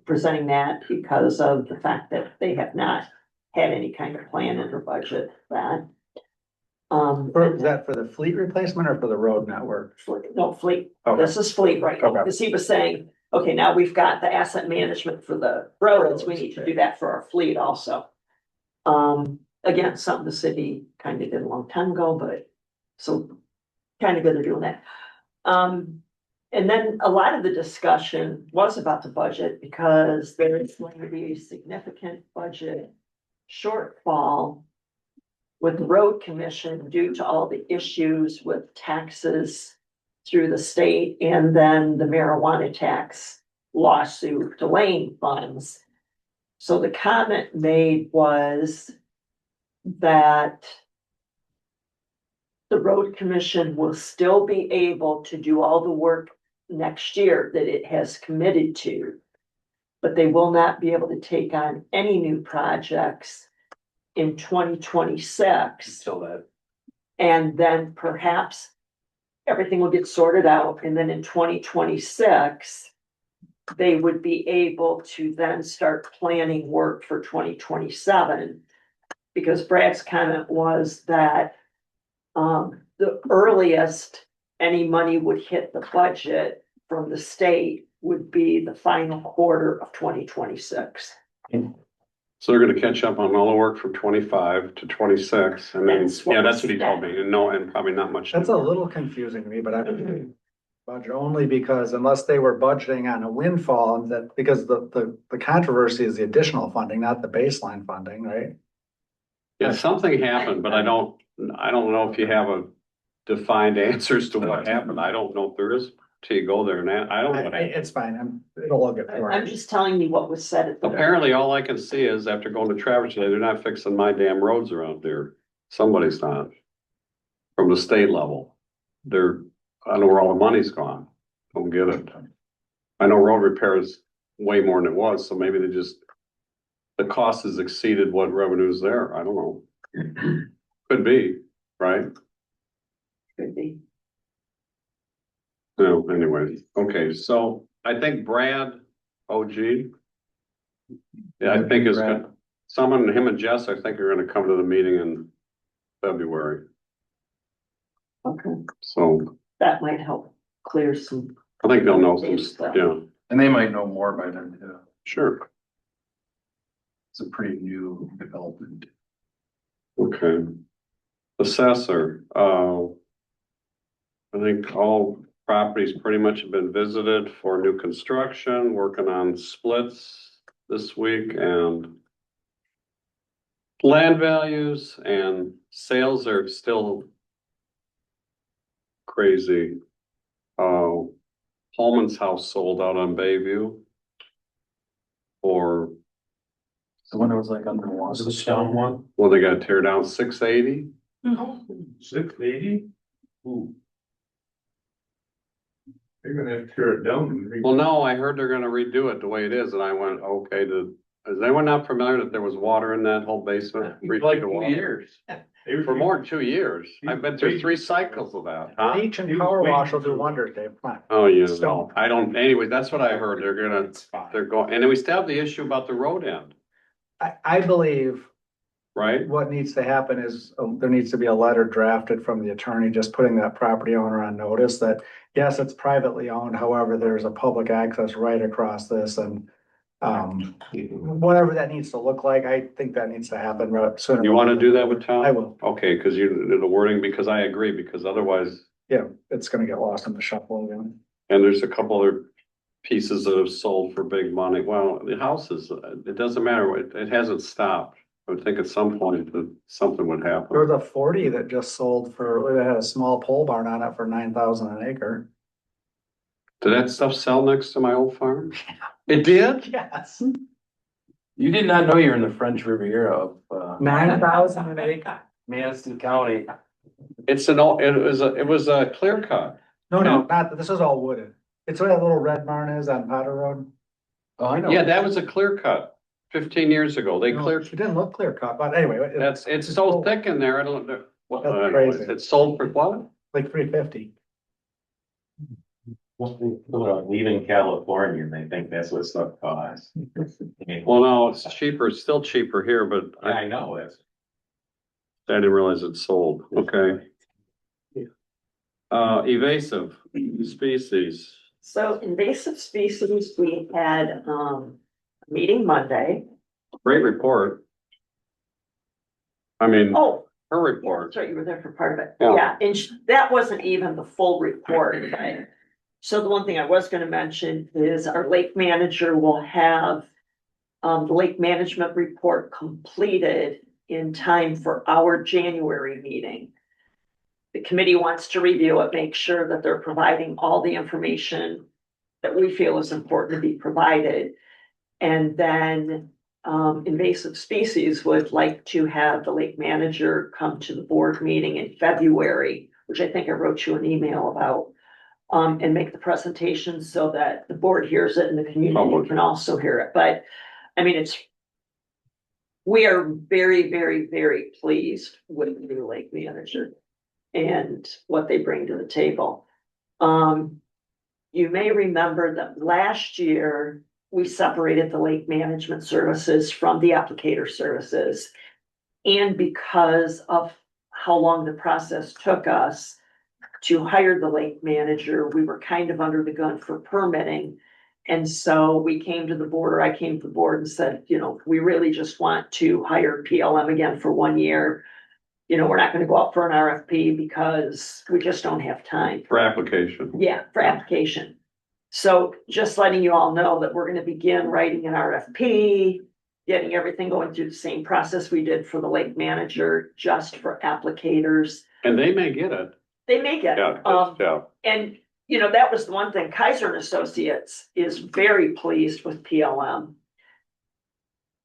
presenting that because of the fact that they have not had any kind of plan in their budget for that. Is that for the fleet replacement or for the road network? No, fleet. Okay. This is fleet right now, Okay. because he was saying, okay, now we've got the asset management for the roads, we need to do that for our fleet also. Again, something the city kind of did a long time ago, but so kind of good at doing that. And then a lot of the discussion was about the budget because there is going to be a significant budget shortfall with the road commission due to all the issues with taxes through the state and then the marijuana tax lawsuit delaying funds. So the comment made was that the road commission will still be able to do all the work next year that it has committed to. But they will not be able to take on any new projects in 2026. Until that, And then perhaps everything will get sorted out, and then in 2026, they would be able to then start planning work for 2027. Because Brad's comment was that the earliest any money would hit the budget from the state would be the final quarter of 2026. So they're gonna catch up on all the work from 25 to 26, and then, That's what yeah, that's was what he told me, and no, and probably not much. That's a little confusing to me, but I budget only because unless they were budgeting on a windfall and that, because the controversy is the additional funding, not the baseline funding, right? Yeah, something happened, but I don't know if you have a defined answers to what happened. I don't know if there is till you go there and I don't know what happened. It's fine, it'll all get I'm sorted. just telling you what was said at the. Apparently, all I can see is after going to Traverse today, they're not fixing my damn roads around there. Somebody's not. From the state level. I don't know where all the money's gone. Don't get it. I know road repair is way more than it was, so maybe the cost has exceeded what revenue's there. I don't know. Could be, right? Could be. No, anyway, okay, so I think Brad, OG. Yeah, I think it's good. Him and Jess, I think are gonna come to the meeting in February, Okay, so that might help clear some. I think they'll know some stuff, yeah, and they might know more by then too. sure, It's a pretty new development. okay. Assessor, I think all properties pretty much have been visited for new construction, working on splits this week and land values and sales are still crazy. Holman's house sold out on Bayview for, So when it was like under Was it water. the stone one? well, they gotta tear down 680. 680? Ooh. They're gonna have to tear it down. and Well, no, I heard they're gonna redo it the way it is, and I went, okay, is anyone not familiar that there was water in that whole basement? 3 For like feet of 2 water? years. For more than 2 years. I've been through 3 cycles of that. Huh? Bleach and power wash will do wonders, Dave, come on. Oh, yeah, Stone. no, I don't, anyway, that's what I heard. They're going, and then we still have the issue about the road end, I believe right? what needs to happen is, there needs to be a letter drafted from the attorney, just putting that property owner on notice that, yes, it's privately owned, however, there's a public access right across this and whatever that needs to look like, I think that needs to happen sooner. You wanna do that with Tom? I will. Okay, cause the wording, because I agree, because otherwise, Yeah, it's gonna get lost in the shuffle again. and there's a couple other pieces that have sold for big money. Well, the houses, it doesn't matter, it hasn't stopped. I would think at some point that something would There happen. was a 40 that just sold for, it had a small pole barn on it for 9,000 an acre. Did that stuff sell next to my old farm? It did? Yes. You did not know you're in the French Riviera of 9,000 an acre. Madison County. It's it was a clear cut. No, not, this is all wooded. It's where that little red barn is on Potter Road. Oh, I know. Yeah, that was a clear cut 15 years ago. They No, cleared, It didn't look clear cut, but anyway. it's so thick in there. I don't know. That's crazy. It sold for what? Like 350. Leaving California, and they think that's what stuff costs. Well, no, it's cheaper, it's still cheaper here, but I know it. I didn't realize it sold. Okay. Evasive species. So invasive species, we had a meeting Monday. Great report. I mean, Oh, her yeah, report. that's right, you were there for part of it. Yeah. Yeah, and that wasn't even the full report, right? So the one thing I was gonna mention is our lake manager will have the lake management report completed in time for our January meeting. The committee wants to review it, make sure that they're providing all the information that we feel is important to be provided. And then invasive species would like to have the lake manager come to the board meeting in February, which I think I wrote you an email about, and make the presentation so that the board hears it and the community can also hear it. But, I mean, we are very, very, very pleased with the new lake manager and what they bring to the table. You may remember that last year, we separated the lake management services from the applicator services. And because of how long the process took us to hire the lake manager, we were kind of under the gun for permitting. And so we came to the board, or I came to the board and said, you know, we really just want to hire PLM again for 1 year. You know, we're not gonna go out for an RFP because we just don't have time. For application. Yeah, for application. So just letting you all know that we're gonna begin writing an RFP, getting everything going through the same process we did for the lake manager, just for applicators. And they may get it. They make it. Yeah. And, you know, that was the one thing, Kaiser and Associates is very pleased with PLM.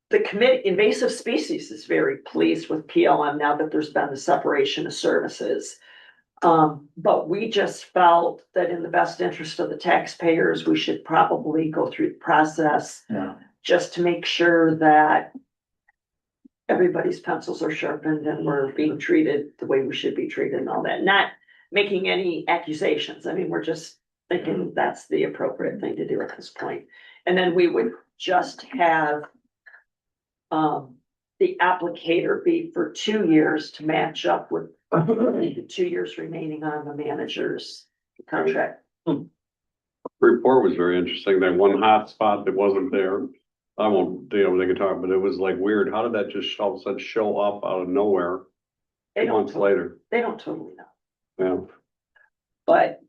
The committee, invasive species is very pleased with PLM now that there's been the separation of services. But we just felt that in the best interest of the taxpayers, we should probably go through the process. Yeah. Just to make sure that everybody's pencils are sharpened and we're being treated the way we should be treated and all that. Not making any accusations. I mean, we're just thinking that's the appropriate thing to do at this point. And then we would just have the applicator be for 2 years to match up with the 2 years remaining on the manager's contract. Report was very interesting. That one hot spot that wasn't there. I won't deal with the guitar, but it was like weird. How did that just all of a sudden show up out of nowhere They don't months later? They don't totally know. Yeah. But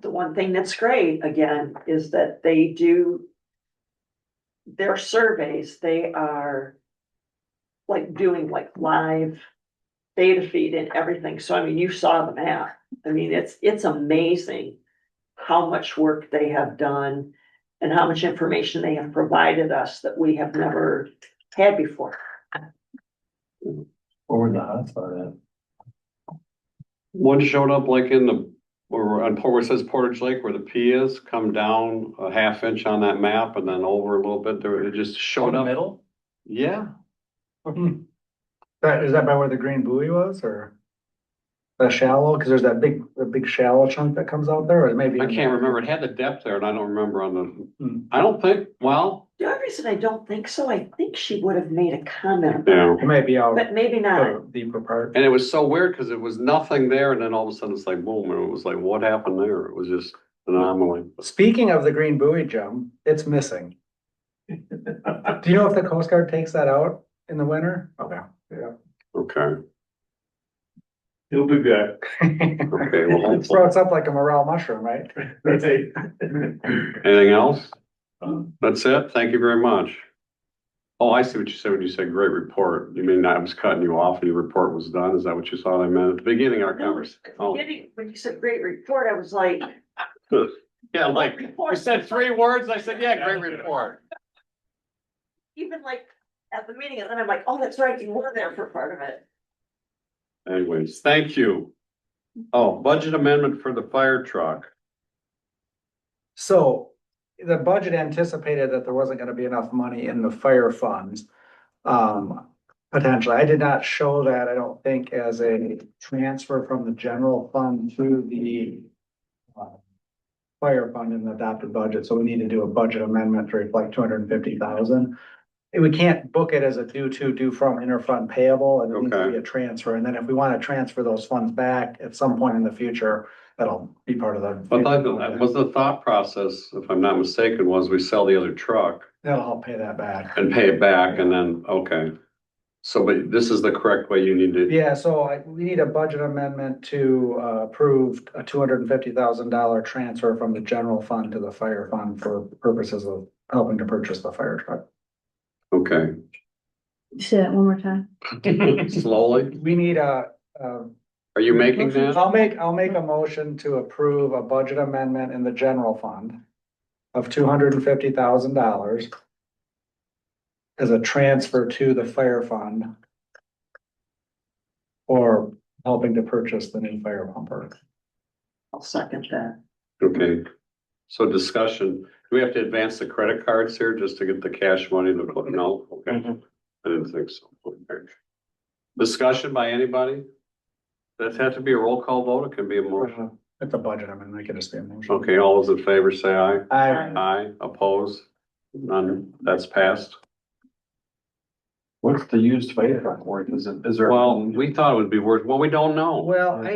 the one thing that's great, again, is that they do their surveys, they are like doing like live data feed and everything. So, I mean, you saw the map. I mean, it's amazing how much work they have done and how much information they have provided us that we have never had before. Where the hotspot at? One showed up like in the, where it says Portage Lake, where the P is, come down a half inch on that map and then over a little bit there. It just showed up. Middle? Yeah. Is that by where the green buoy was, or? The shallow, because there's that big shallow chunk that comes out there, or maybe. I can't remember. It had the depth there and I don't remember on the, Hmm. I don't think, well, The only reason I don't think so, I think she would have made a comment yeah. about It might be it, out but maybe not. a deeper part. And it was so weird because it was nothing there and then all of a sudden it's like boom, and it was like, what happened there? It was just an anomaly. Speaking of the green buoy, Jim, it's missing. Do you know if the Coast Guard takes that out in the winter? Okay. Okay. He'll be back. Okay, well, It sprouts up like a morel mushroom, right? Anything else? That's it. Thank you very much. Oh, I see what you said when you said great report. You mean I was cutting you off and your report was done? Is that what you thought I meant at the beginning of our conversation? At the Oh, beginning, when you said great report, I was like. yeah, like you said 3 words. I said, yeah, great report. Even like at the meeting, and then I'm like, oh, that's right, you were there for part of it. Anyways, thank you. Oh, budget amendment for the fire truck. So the budget anticipated that there wasn't gonna be enough money in the fire funds. Potentially, I did not show that, I don't think, as a transfer from the general fund to the fire fund in the adopted budget, so we need to do a budget amendment to reflect 250,000. We can't book it as a due from interfund payable, and it needs to be Okay. a transfer, and then if we wanna transfer those funds back at some point in the future, that'll be part of the. But that was the thought process, if I'm not mistaken, was we sell the other truck That'll help pay that back. and pay it back and then, okay. So, but this is the correct way you need to, Yeah, so we need a budget amendment to approve a $250,000 transfer from the general fund to the fire fund for purposes of helping to purchase the fire truck. okay. Say that one more time. Slowly. We need Are you making that? I'll make a motion to approve a budget amendment in the general fund of $250,000 as a transfer to the fire fund. Or helping to purchase the new fire pumper. I'll second that. Okay, so discussion, do we have to advance the credit cards here just to get the cash money to, no, okay, I didn't think so. Okay. Discussion by anybody? Does that have to be a roll call vote? It can be a motion. It's a budget, I mean, I can just be a motion. Okay, all those in favor say aye. I, Aye, oppose, none, that's passed. What's the used fire truck worth? Is there? Well, we thought it would be worth, well, we don't know. well,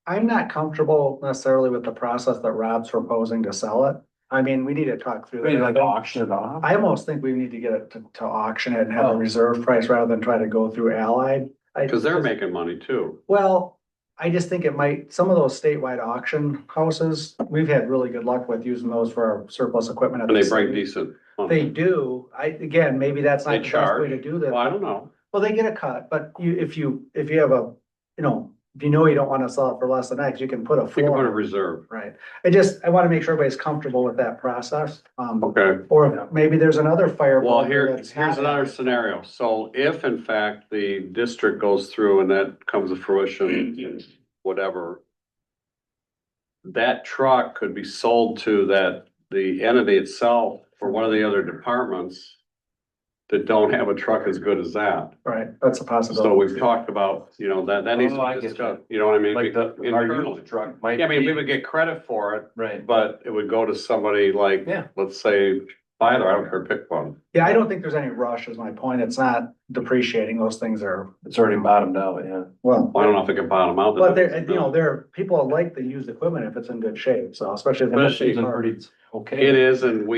I'm not comfortable necessarily with the process that Rob's proposing to sell it. I mean, we need to talk through Maybe that. like auction it off? I almost think we need to get it to auction it and have a Oh. reserve price rather than try to go through Allied. Cause they're making money too. Well, I just think it might, some of those statewide auction houses, we've had really good luck with using those for our surplus equipment. at And the they bring city. decent. They do. Again, maybe that's They not the best way charge. to do Well, I that. don't know. Well, they get a cut, but if you have a, if you know you don't wanna sell it for less than X, you can put a We can put a floor. reserve. Right. I wanna make sure everybody's comfortable with that process. Okay. Or maybe there's another fire. Well, broker that's here's had another it. scenario. So if in fact the district goes through and that comes to fruition, whatever. That truck could be sold to the entity itself for one of the other departments. That don't have a truck as good as that. Right, that's a possibility. So we've talked about, that needs Oh, I to be get discussed, you know what I mean? Like our Internally. used truck might Yeah, I mean, we be, would get credit for it, right, but it would go to somebody like, Yeah. let's say, Tyler, I don't care, pick one. Yeah, I don't think there's any rush is my point. It's not depreciating. Those things are, it's already bottomed out, yeah. well. I don't know if it can bottom out. But there, people like the used equipment if it's in good shape, so especially. if it's Especially hard. Pretty okay. It is, and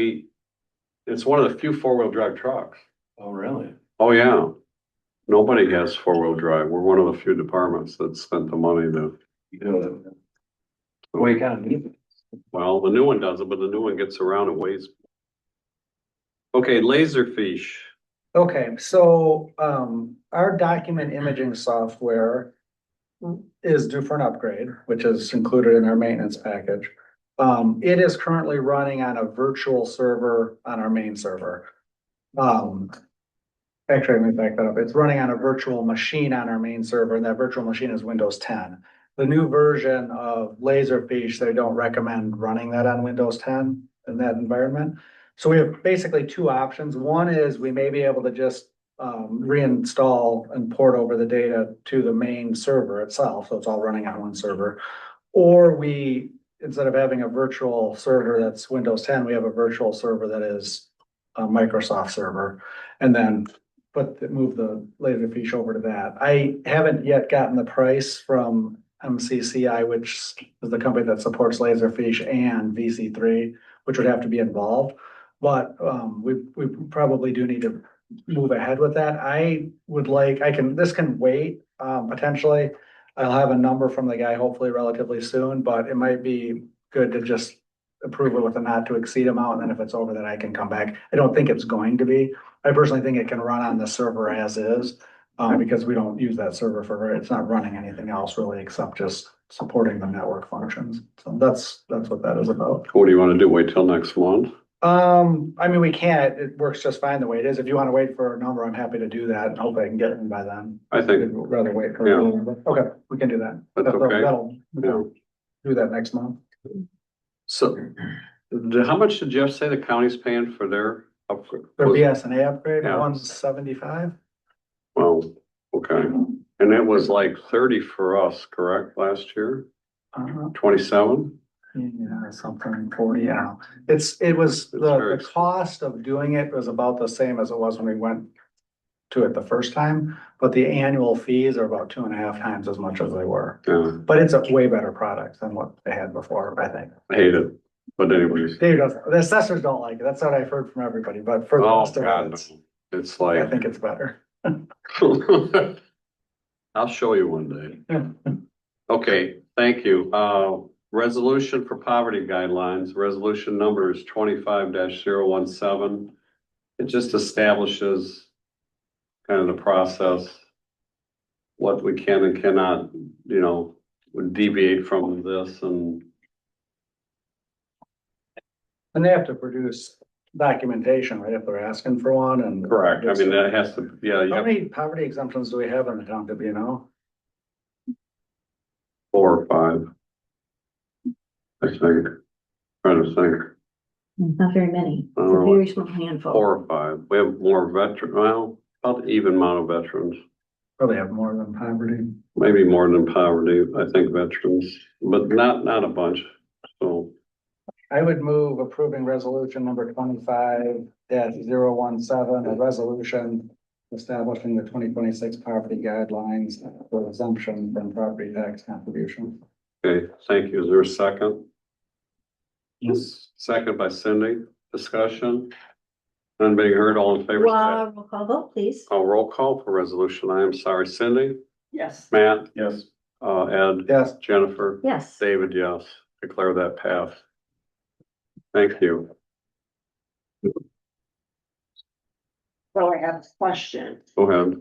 it's one of the few four-wheel drive trucks. Oh, really? Oh, yeah. Nobody has four-wheel drive. We're one of the few departments that spent the money to, Well, you kind of need it. well, the new one doesn't, but the new one gets around and weighs. Okay, Laserfish. Okay, so, our document imaging software is due for an upgrade, which is included in our maintenance package. It is currently running on a virtual server on our main server. Actually, let me back that up. It's running on a virtual machine on our main server, and that virtual machine is Windows 10. The new version of Laserfish, they don't recommend running that on Windows 10 in that environment. So we have basically two options. One is we may be able to just reinstall and port over the data to the main server itself, so it's all running on one server. Or we, instead of having a virtual server that's Windows 10, we have a virtual server that is a Microsoft server. And then move the Laserfish over to that. I haven't yet gotten the price from MCCI, which is the company that supports Laserfish and VC3, which would have to be involved. But we probably do need to move ahead with that. This can wait, potentially. I'll have a number from the guy hopefully relatively soon, but it might be good to just approve it with a not to exceed amount, and then if it's over that, I can come back. I don't think it's going to be. I personally think it can run on the server as is, because we don't use that server it's not running anything else really except just supporting the network functions. So that's what that is about. What do you want to do? Wait till next month? I mean, we can't, it works just fine the way it is. If you want to wait for a number, I'm happy to do that and hope I can get it in by then. I think, I'd rather wait for Yeah. a number. Okay, we can do that. That's okay. We can do that next month. so, how much did Jeff say the county's paying for their upgrade? Their BSNA upgrade, Yeah. 175. Well, okay, and it was like 30 for us, correct, last year? 27? Yeah, something 40, yeah. It was, It's very the cost of doing it was about the same as it was when we went to it the first time, but the annual fees are about 2.5 times as much as they were. Yeah, But it's a way better product than what they had before, I think. I hate it, but anyways. Dave doesn't, the assessors don't like it. That's what I've heard from everybody, but for the Oh, rest of God, it, no. It's I like, think it's better. I'll show you one day. Okay, thank you. Resolution for poverty guidelines, resolution number is 25-017. It just establishes kind of the process, what we can and cannot, would deviate from this and And they have to produce documentation, right, if they're asking for one and. Correct. I mean, that has to, yeah, you How have many poverty exemptions do we have in the township, you know? 4 or 5. I think, trying to think, Not very many. It's a Oh, very small handful. 4 or 5. We have more veteran, well, about the even amount of veterans. Probably have more than poverty. Maybe more than poverty, I think veterans, but not a bunch, so. I would move approving resolution number 25-017, a resolution establishing the 2026 poverty guidelines for exemption from property tax contribution. Okay, thank you. Is there a second? Yes. Second by Cindy. Discussion? None being heard, all in favor? say- Roll call vote, please. Oh, roll call for resolution. I am sorry. Cindy? Yes. Matt? Yes. Ed? Yes. Jennifer? Yes. David, yes. Declare that passed. Thank you. So I have a question. Go ahead.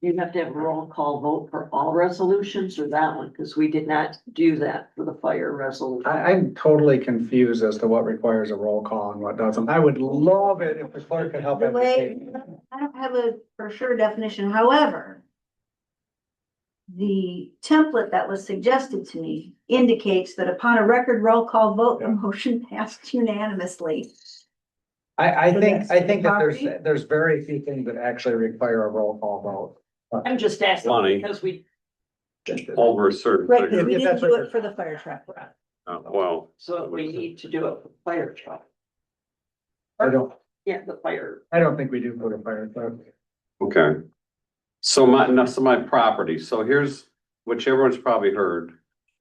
You have to have a roll call vote for all resolutions or that one, because we did not do that for the fire resolution. I'm totally confused as to what requires a roll call and what doesn't. I would love it if the clerk could help. The way, educate. I don't have a for sure definition, however, the template that was suggested to me indicates that upon a record roll call vote, the Yeah. motion passed unanimously. I think that Poverty? there's very few things that actually require a roll call vote. I'm just asking Lonnie. because we, Over a certain Right, figure. because we If didn't that's do what it for the fire truck. Well, so we need to do it for fire truck. I don't The fire. think we do for the fire truck. okay. So my property. So here's, which everyone's probably heard.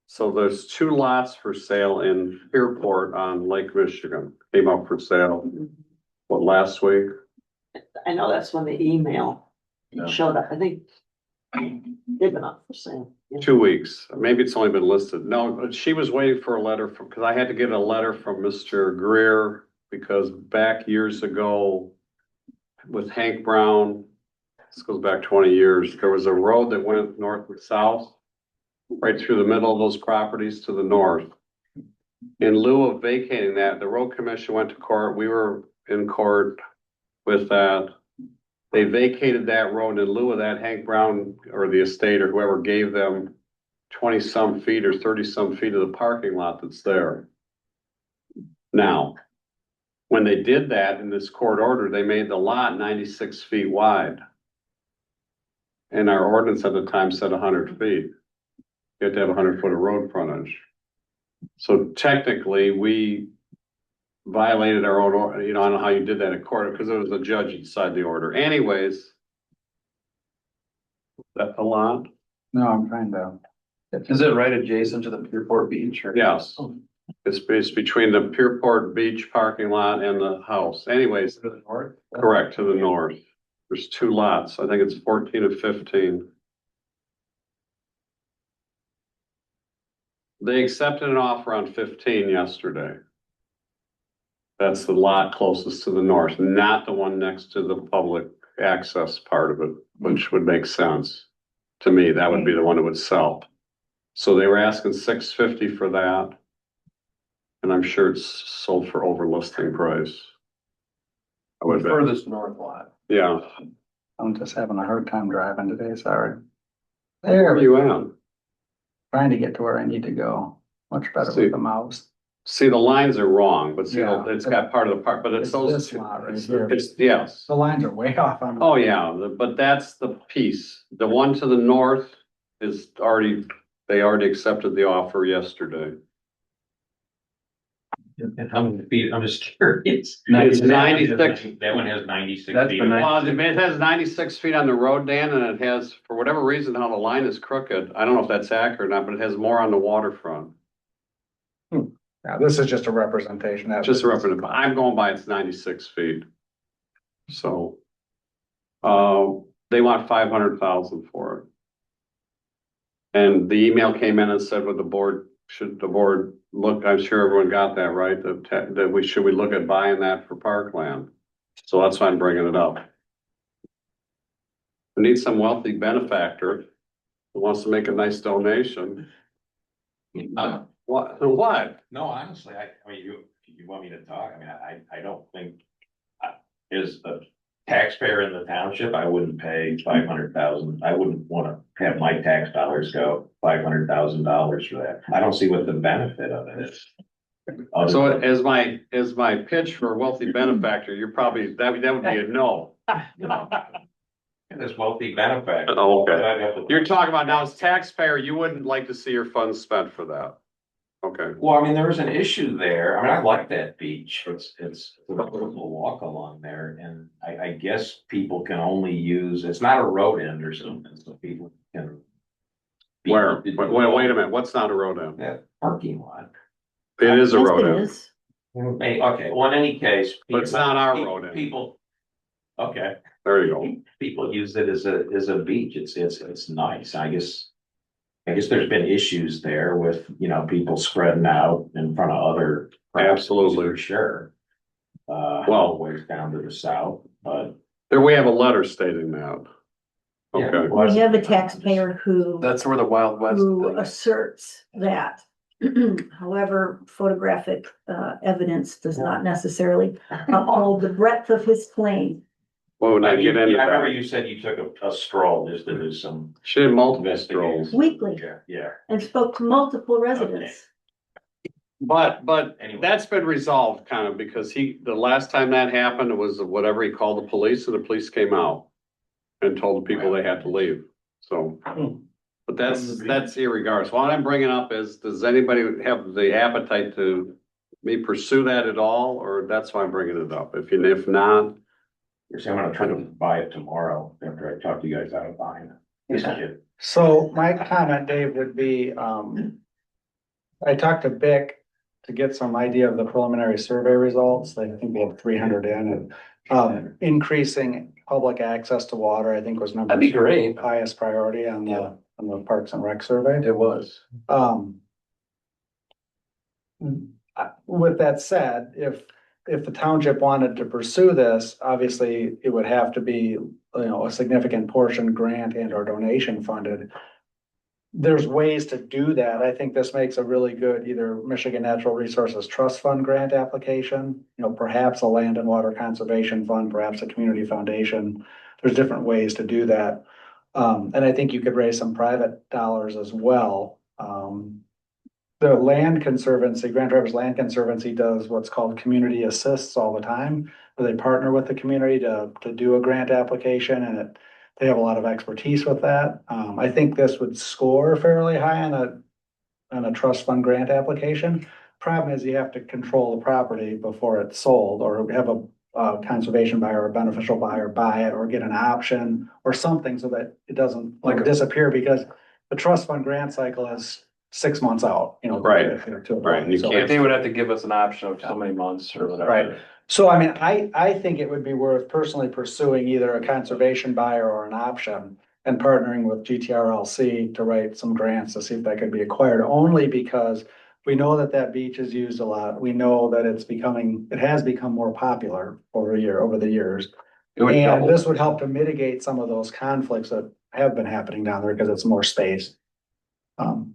So there's 2 lots for sale in Pierport on Lake Michigan. Came up for sale, what, last week? I know that's when the email Yeah. showed up. I think they've been up for sale. Yeah. 2 weeks. Maybe it's only been listed. No, but she was waiting for a letter from, because I had to get a letter from Mr. Greer, because back years ago with Hank Brown, this goes back 20 years, there was a road that went north and south, right through the middle of those properties to the north. In lieu of vacating that, the road commission went to court. We were in court with that. They vacated that road. In lieu of that, Hank Brown or the estate or whoever gave them 20-some feet or 30-some feet of the parking lot that's there. Now, when they did that in this court order, they made the lot 96 feet wide. And our ordinance at the time said 100 feet. You have to have 100 foot of road frontage. So technically, we violated our own, I don't know how you did that in court, because it was a judge inside the order. Anyways. That's a lot? No, I'm trying to. Is it right adjacent to the Pierport Beach or? Yes. It's between the Pierport Beach parking lot and the house. Anyways, To the north? correct, to the north. There's 2 lots. I think it's 14 or 15. They accepted an offer on 15 yesterday. That's the lot closest to the north, not the one next to the public access part of it, which would make sense. To me, that would be the one that would sell. So they were asking $650 for that. And I'm sure it's sold for over listing price. I would bet. Furthest north lot. Yeah. I'm just having a hard time driving today, sorry. Where There, are you at? trying to get to where I need to go. Much better See. with the mouse. See, the lines are wrong, but see, Yeah. it's got part of the part, but it's It's those. this lot right here. It's, yes. The lines are way off on. Oh, yeah, but that's the piece. The one to the north is already, they already accepted the offer yesterday. And how many feet? I'm just curious. It's 96. That one has 96 That's feet. the nice- Well, it has 96 feet on the road, Dan, and it has, for whatever reason, how the line is crooked. I don't know if that's accurate or not, but it has more on the waterfront. Yeah, this is just a representation. That's Just a reference, I'm going by it's 96 feet. So, they want 500,000 for it. And the email came in and said, should the board look, I'm sure everyone got that, right? That should we look at buying that for parkland? So that's why I'm bringing it up. We need some wealthy benefactor who wants to make a nice donation. What? No, honestly, I mean, you want me to talk, I mean, I don't think. As a taxpayer in the township, I wouldn't pay 500,000, I wouldn't wanna have my tax dollars go $500,000 for that. I don't see what the benefit of it is. So as my pitch for wealthy benefactor, you're probably, that would be a no. This wealthy benefactor. Oh, okay. You're talking about now as taxpayer, you wouldn't like to see your funds spent for that. Okay. Well, I mean, there was an issue there. I mean, I like that beach. It's a little walk along there, and I guess people can only use, it's not a road end or something, so people can. Where? Wait a minute, what's not a road end? That parking lot. It is a Yes, road it end. is. Hey, okay, well, in any case. But it's not our people- road end. People. Okay, There you go. people use it as a beach. It's nice. I guess there's been issues there with, people spreading out in front of other. properties, Absolutely. For sure. Well- Ways down to the south, but. There, we have a letter stating that. Yeah, Okay. well, We have a taxpayer who That's where the Wild West who thing is. asserts that. However, photographic evidence does not necessarily uphold the breadth of his claim. Well, when I I get into remember that, you said you took a stroll just to do some she did multiple investigation. strolls. Weekly. Yeah. And spoke to multiple residents. But Anyway. that's been resolved kind of because the last time that happened, it was whatever he called the police and the police came out and told the people they had to leave. So, but that's irregardless. What I'm bringing up is, does anybody have the appetite to me pursue that at all? Or that's why I'm bringing it up. If not, You're saying I'm gonna try to buy it tomorrow after I talk to you guys out of buying it. Just kidding. So my comment, Dave, would be, I talked to Bick to get some idea of the preliminary survey results. I think we have 300 in and, increasing public access to water, I think was number That'd be 2 great. highest priority on the Parks and Rec survey. It was. With that said, if the township wanted to pursue this, obviously it would have to be, a significant portion grant and or donation funded. There's ways to do that. I think this makes a really good either Michigan Natural Resources Trust Fund grant application, perhaps a land and water conservation fund, perhaps a community foundation. There's different ways to do that. And I think you could raise some private dollars as well. The Land Conservancy, Grand Rapids Land Conservancy does what's called community assists all the time, where they partner with the community to do a grant application, and they have a lot of expertise with that. I think this would score fairly high on a trust fund grant application. Problem is you have to control the property before it's sold, or have a conservation buyer or a beneficial buyer buy it, or get an option or something so that it doesn't disappear, because the trust fund grant cycle is 6 months out, Right. to apply. Right, and you So- can't- They would have to give us an option of so many months or whatever. Right. So I mean, I think it would be worth personally pursuing either a conservation buyer or an option and partnering with GTRLC to write some grants to see if that could be acquired, only because we know that beach is used a lot. We know that it has become more popular over the years. It would And double. this would help to mitigate some of those conflicts that have been happening down there because it's more space.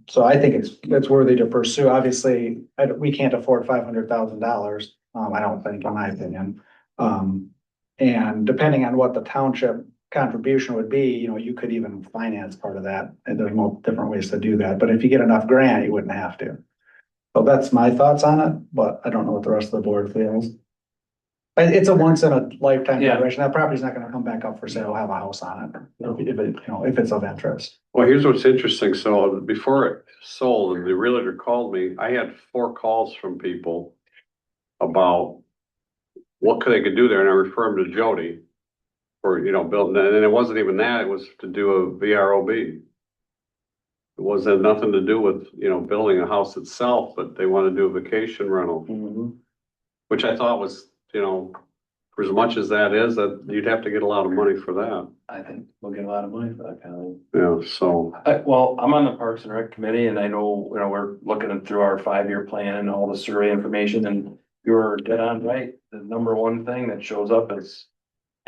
So I think it's worthy to pursue. Obviously, we can't afford $500,000. I don't think, in my opinion. And depending on what the township contribution would be, you could even finance part of that. And there's different ways to do that. But if you get enough grant, you wouldn't have to. So that's my thoughts on it, but I don't know what the rest of the board feels. It's a once in a lifetime Yeah. generation. That property's not gonna come back up for sale, have a house on it, if it's of interest. well, here's what's interesting. So before it sold and the realtor called me, I had 4 calls from people about what they could do there, and I referred them to Jody for, building, and it wasn't even that, it was to do a VROB. It wasn't nothing to do with, building a house itself, but they want to do a vacation rental, which I thought was, for as much as that is, that you'd have to get a lot of money for that. I think we'll get a lot of money for that kind of thing. Yeah, so, Well, I'm on the Parks and Rec committee, and I know, we're looking through our 5-year plan and all the survey information, and you're dead on right. The number one thing that shows up is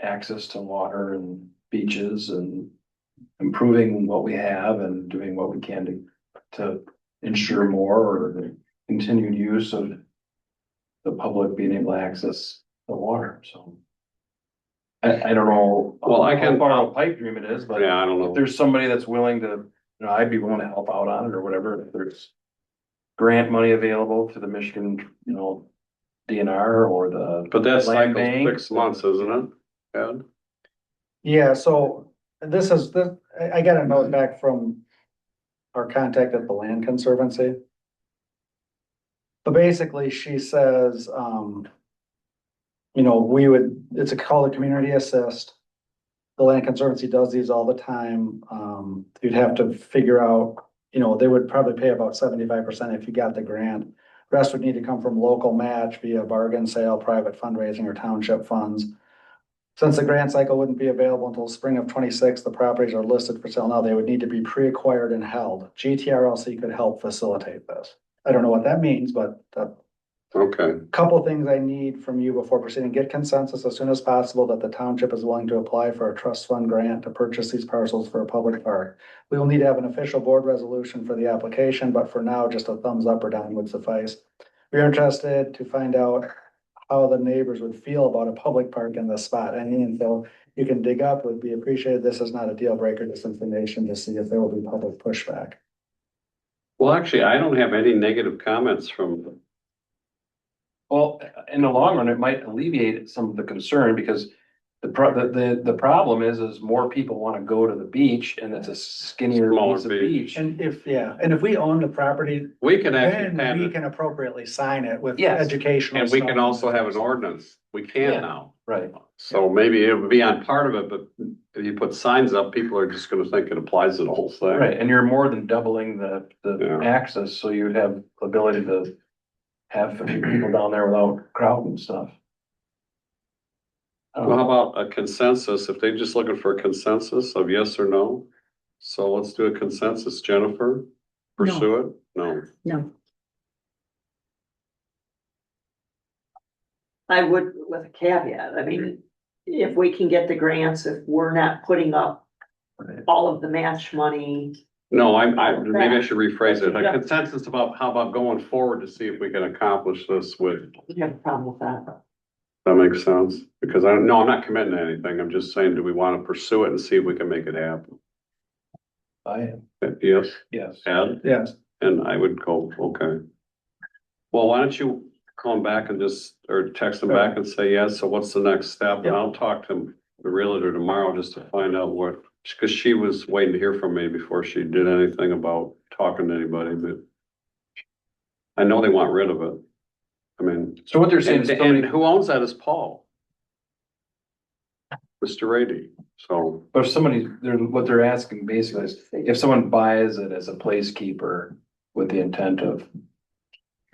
access to water and beaches and improving what we have and doing what we can to ensure more or the continued use of the public being able to access the water, so. I don't know. Well, I can- How far of a pipe dream it is, but Yeah, I don't if know. there's somebody that's willing to, I'd be willing to help out on it or whatever, if there's. Grant money available to the Michigan, DNR or the. But that Land cycle's bank. 6 months, isn't it? Ed? Yeah, so this is, I got a note back from our contact at the Land Conservancy. But basically, she says, it's called a community assist. The Land Conservancy does these all the time. You'd have to figure out, they would probably pay about 75% if you got the grant. Rest would need to come from local match via bargain sale, private fundraising, or township funds. Since the grant cycle wouldn't be available until spring of 26, the properties are listed for sale now. They would need to be pre-acquired and held. GTRLC could help facilitate this. I don't know what that means, but Okay, couple things I need from you before proceeding. Get consensus as soon as possible that the township is willing to apply for a trust fund grant to purchase these parcels for a public park. We will need to have an official board resolution for the application, but for now, just a thumbs up or down would suffice. We are interested to find out how the neighbors would feel about a public park in this spot. Any info you can dig up would be appreciated. This is not a deal breaker, this information to see if there will be public pushback. well, actually, I don't have any negative comments from, Well, in the long run, it might alleviate some of the concern because the problem is more people want to go to the beach and it's a skinnier Smaller piece of beach. beach. And if we own the property, we can actually then have we it, can appropriately sign it with Yes. educational. and we stuff. can also have an ordinance. We Yeah. can now. Right. So maybe it would be on part of it, but if you put signs up, people are just gonna think it applies to the whole thing. Right, and you're more than doubling the Yeah. access, so you have ability to have people down there without crowd and stuff. I don't Well, how know. about a consensus? If they're just looking for a consensus of yes or no? So let's do a consensus. Jennifer, pursue it? No. No, I would with a caveat, I mean, if we can get the grants, if we're not putting up Right. all of the match money. No, maybe I should rephrase it. A Yeah. consensus about, how about going forward to see if we can accomplish this with, We have a problem with that. that makes sense? Because I'm not committing to anything. I'm just saying, do we want to pursue it and see if we can make it happen? I am, Yes, yes. Ed? Yes. And I would go, okay. Well, why don't you call them back and or text them back and say yes, so what's the next step? And I'll talk to the realtor tomorrow just to find out what, because she was waiting to hear from me before she did anything about talking to anybody, but I know they want rid of it. I mean, So what they're saying is and somebody, who owns that is Paul. Mr. Rady, so. but if what they're asking basically is if someone buys it as a placekeeper with the intent of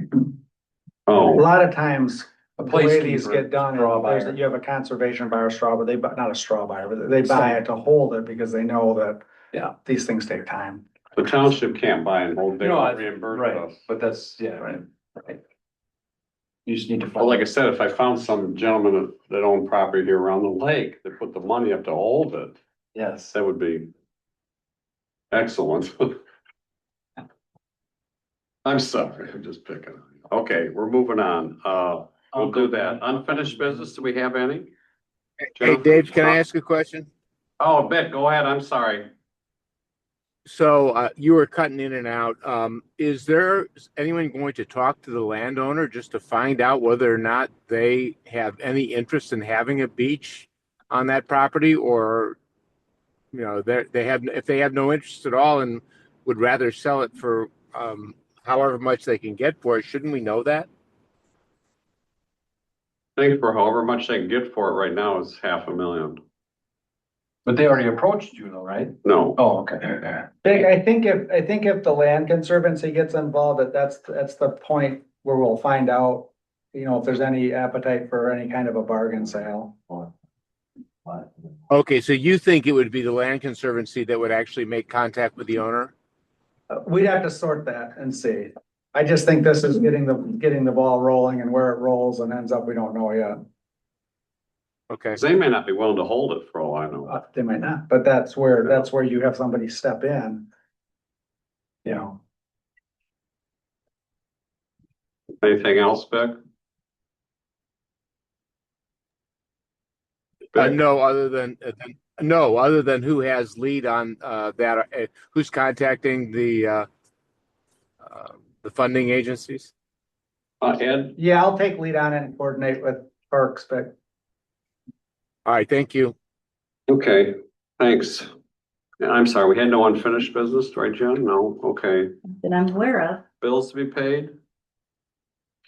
A Oh, lot of times, a the way these placekeeper, get done, straw there's, buyer. you have a conservation buyer, straw, but not a straw buyer, but they buy it to hold it because they know that. Yeah. These things take time. the township can't buy and hold, they No, won't I- reimburse Right, us. but that's, yeah, right. You just need to But find. like I said, if I found some gentleman that owned property here around the lake, that put the money up to hold it, Yes, that would be excellent. I'm sorry, I'm just picking on you. Okay, we're moving on. We'll do that. Unfinished business, do we have any? Hey, Jennifer? Dave, can I ask a question? Oh, Bet, go ahead, I'm sorry. So, you were cutting in and out. Is there anyone going to talk to the landowner just to find out whether or not they have any interest in having a beach on that property, or, if they have no interest at all and would rather sell it for, however much they can get for it, shouldn't we know that? I think for however much they can get for it right now is $500,000. but they already approached you though, right? No, Oh, okay. I think if the Land Conservancy gets involved, that's the point where we'll find out, if there's any appetite for any kind of a bargain sale. Okay, so you think it would be the Land Conservancy that would actually make contact with the owner? We'd have to sort that and see. I just think this is getting the ball rolling, and where it rolls and ends up, we don't know yet. Okay. 'cause they may not be willing to hold it for all I know. They might not, but that's where you have somebody step in. You know, Anything else, Beck? No, other than who has lead on, that, who's contacting the funding agencies? Ed, Yeah, I'll take lead on it and coordinate with Parks, but All right, thank you. okay, thanks. And I'm sorry, we had no unfinished business, right, Jen? No, okay. That I'm aware of. Bills to be paid?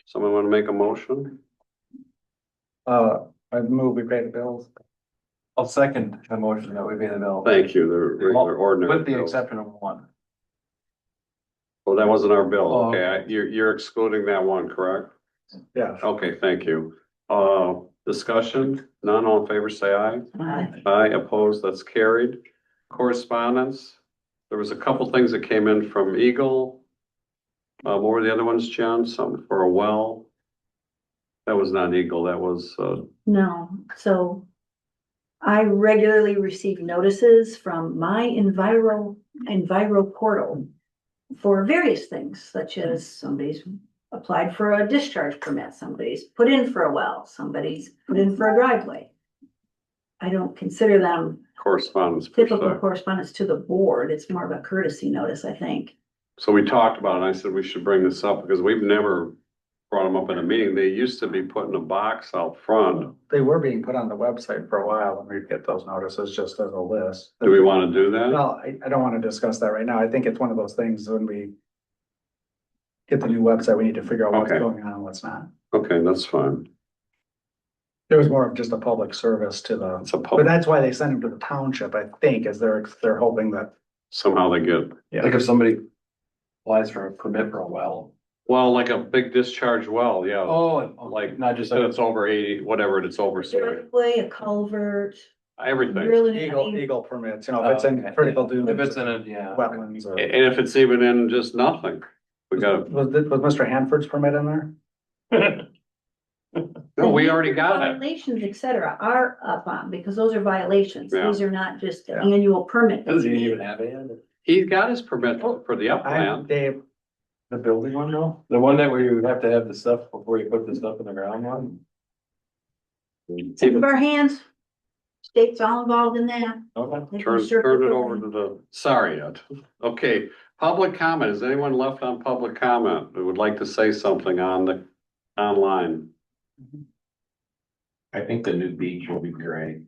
Someone want to make a motion? I move we pay the bills. I'll second the motion that we pay the bill. Thank you, the regular ordinary With the bills. exception of one. Well, that wasn't our bill, Oh, okay, you're excluding that one, correct? Yeah. Okay, thank you. Discussion, none, all in favor, say aye. Aye. Aye, opposed, that's carried. Correspondence, there was a couple things that came in from Eagle. What were the other ones, John? Something for a well? That was not Eagle, that was, No, so I regularly receive notices from my Enviro portal for various things, such as somebody's applied for a discharge permit, somebody's put in for a well, somebody's put in for a driveway. I don't consider them correspondence per typical se. correspondence to the board. It's more of a courtesy notice, I think. So we talked about it, and I said we should bring this up because we've never brought them up in a meeting. They used to be put in a box out front. They were being put on the website for a while and we'd get those notices just as a list. Do we want to do that? Well, I don't want to discuss that right now. I think it's one of those things when we get the new website, we need to figure out what's Okay. going on and what's not. Okay, that's fine. It was more of just a public service to the, It's a but public, that's why they sent them to the township, I think, is they're hoping that. somehow they get, Like if somebody applies for a permit for a well. well, like a big discharge well, yeah. Oh, Like, not just. Said it's over 80, whatever it's over, sorry, Driveway, a culvert, everything. really. Eagle permits, you know, if it's in Okay. critical dooms. If it's in a, yeah. Wetlands or. And if it's even in just nothing, we got, Was Mr. Hanford's permit in there? no, we already got it. Violations, et cetera, are up on, because those are violations. Yeah. These are not just Yeah. annual permit. Doesn't he even have it? He's got his permit for the upland. Dave, The building one though? The one that where you have to have the stuff before you put the stuff in the ground one? Tip of our hands. State's all involved in that. Okay. They can Turn circle it the over to the, sorry, Ed. Okay, public comment. Is anyone left on public comment who would like to say something on the online? I think the new beach will be great.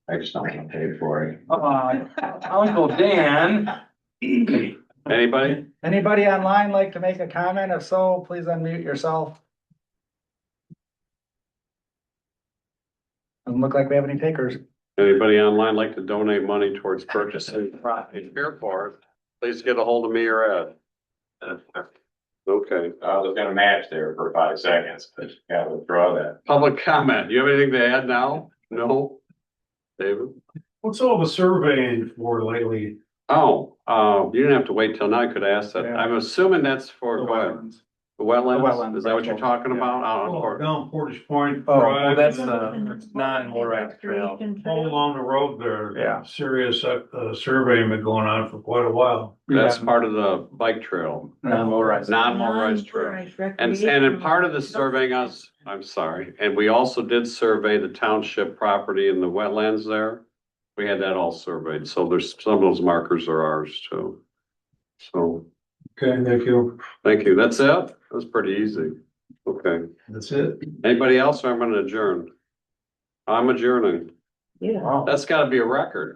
I just don't want to pay for it. Uncle Dan. Anybody? anybody online like to make a comment? If so, please unmute yourself. Doesn't look like we have any takers. Anybody online like to donate money towards purchasing a airport? Please get a hold of me or Ed. Okay, I was gonna match there for 5 seconds, but gotta withdraw that. public comment. Do you have anything to add now? No? David? What's all the surveying for lately? Oh, you didn't have to wait till now. I could ask that. Yeah. I'm assuming that's for, The go ahead. wetlands. The wetlands? wetlands, Is that what you're right. talking about? Oh, down Portage Point. Oh, Drive, well, that's and the non-motorized trail. all along the road there. Yeah. Serious, surveying been going on for quite a while. That's Yeah. part of the bike trail, Non-motorized. non-motorized trail. Non-motorized And in part of the recreational. surveying us, I'm sorry, and we also did survey the township property in the wetlands there. We had that all surveyed, so there's, some of those markers are ours too. So, Okay, thank you. thank you, that's it? That was pretty easy. Okay, That's it. anybody else, or I'm gonna adjourn? I'm adjourning, Yeah. that's gotta be a record.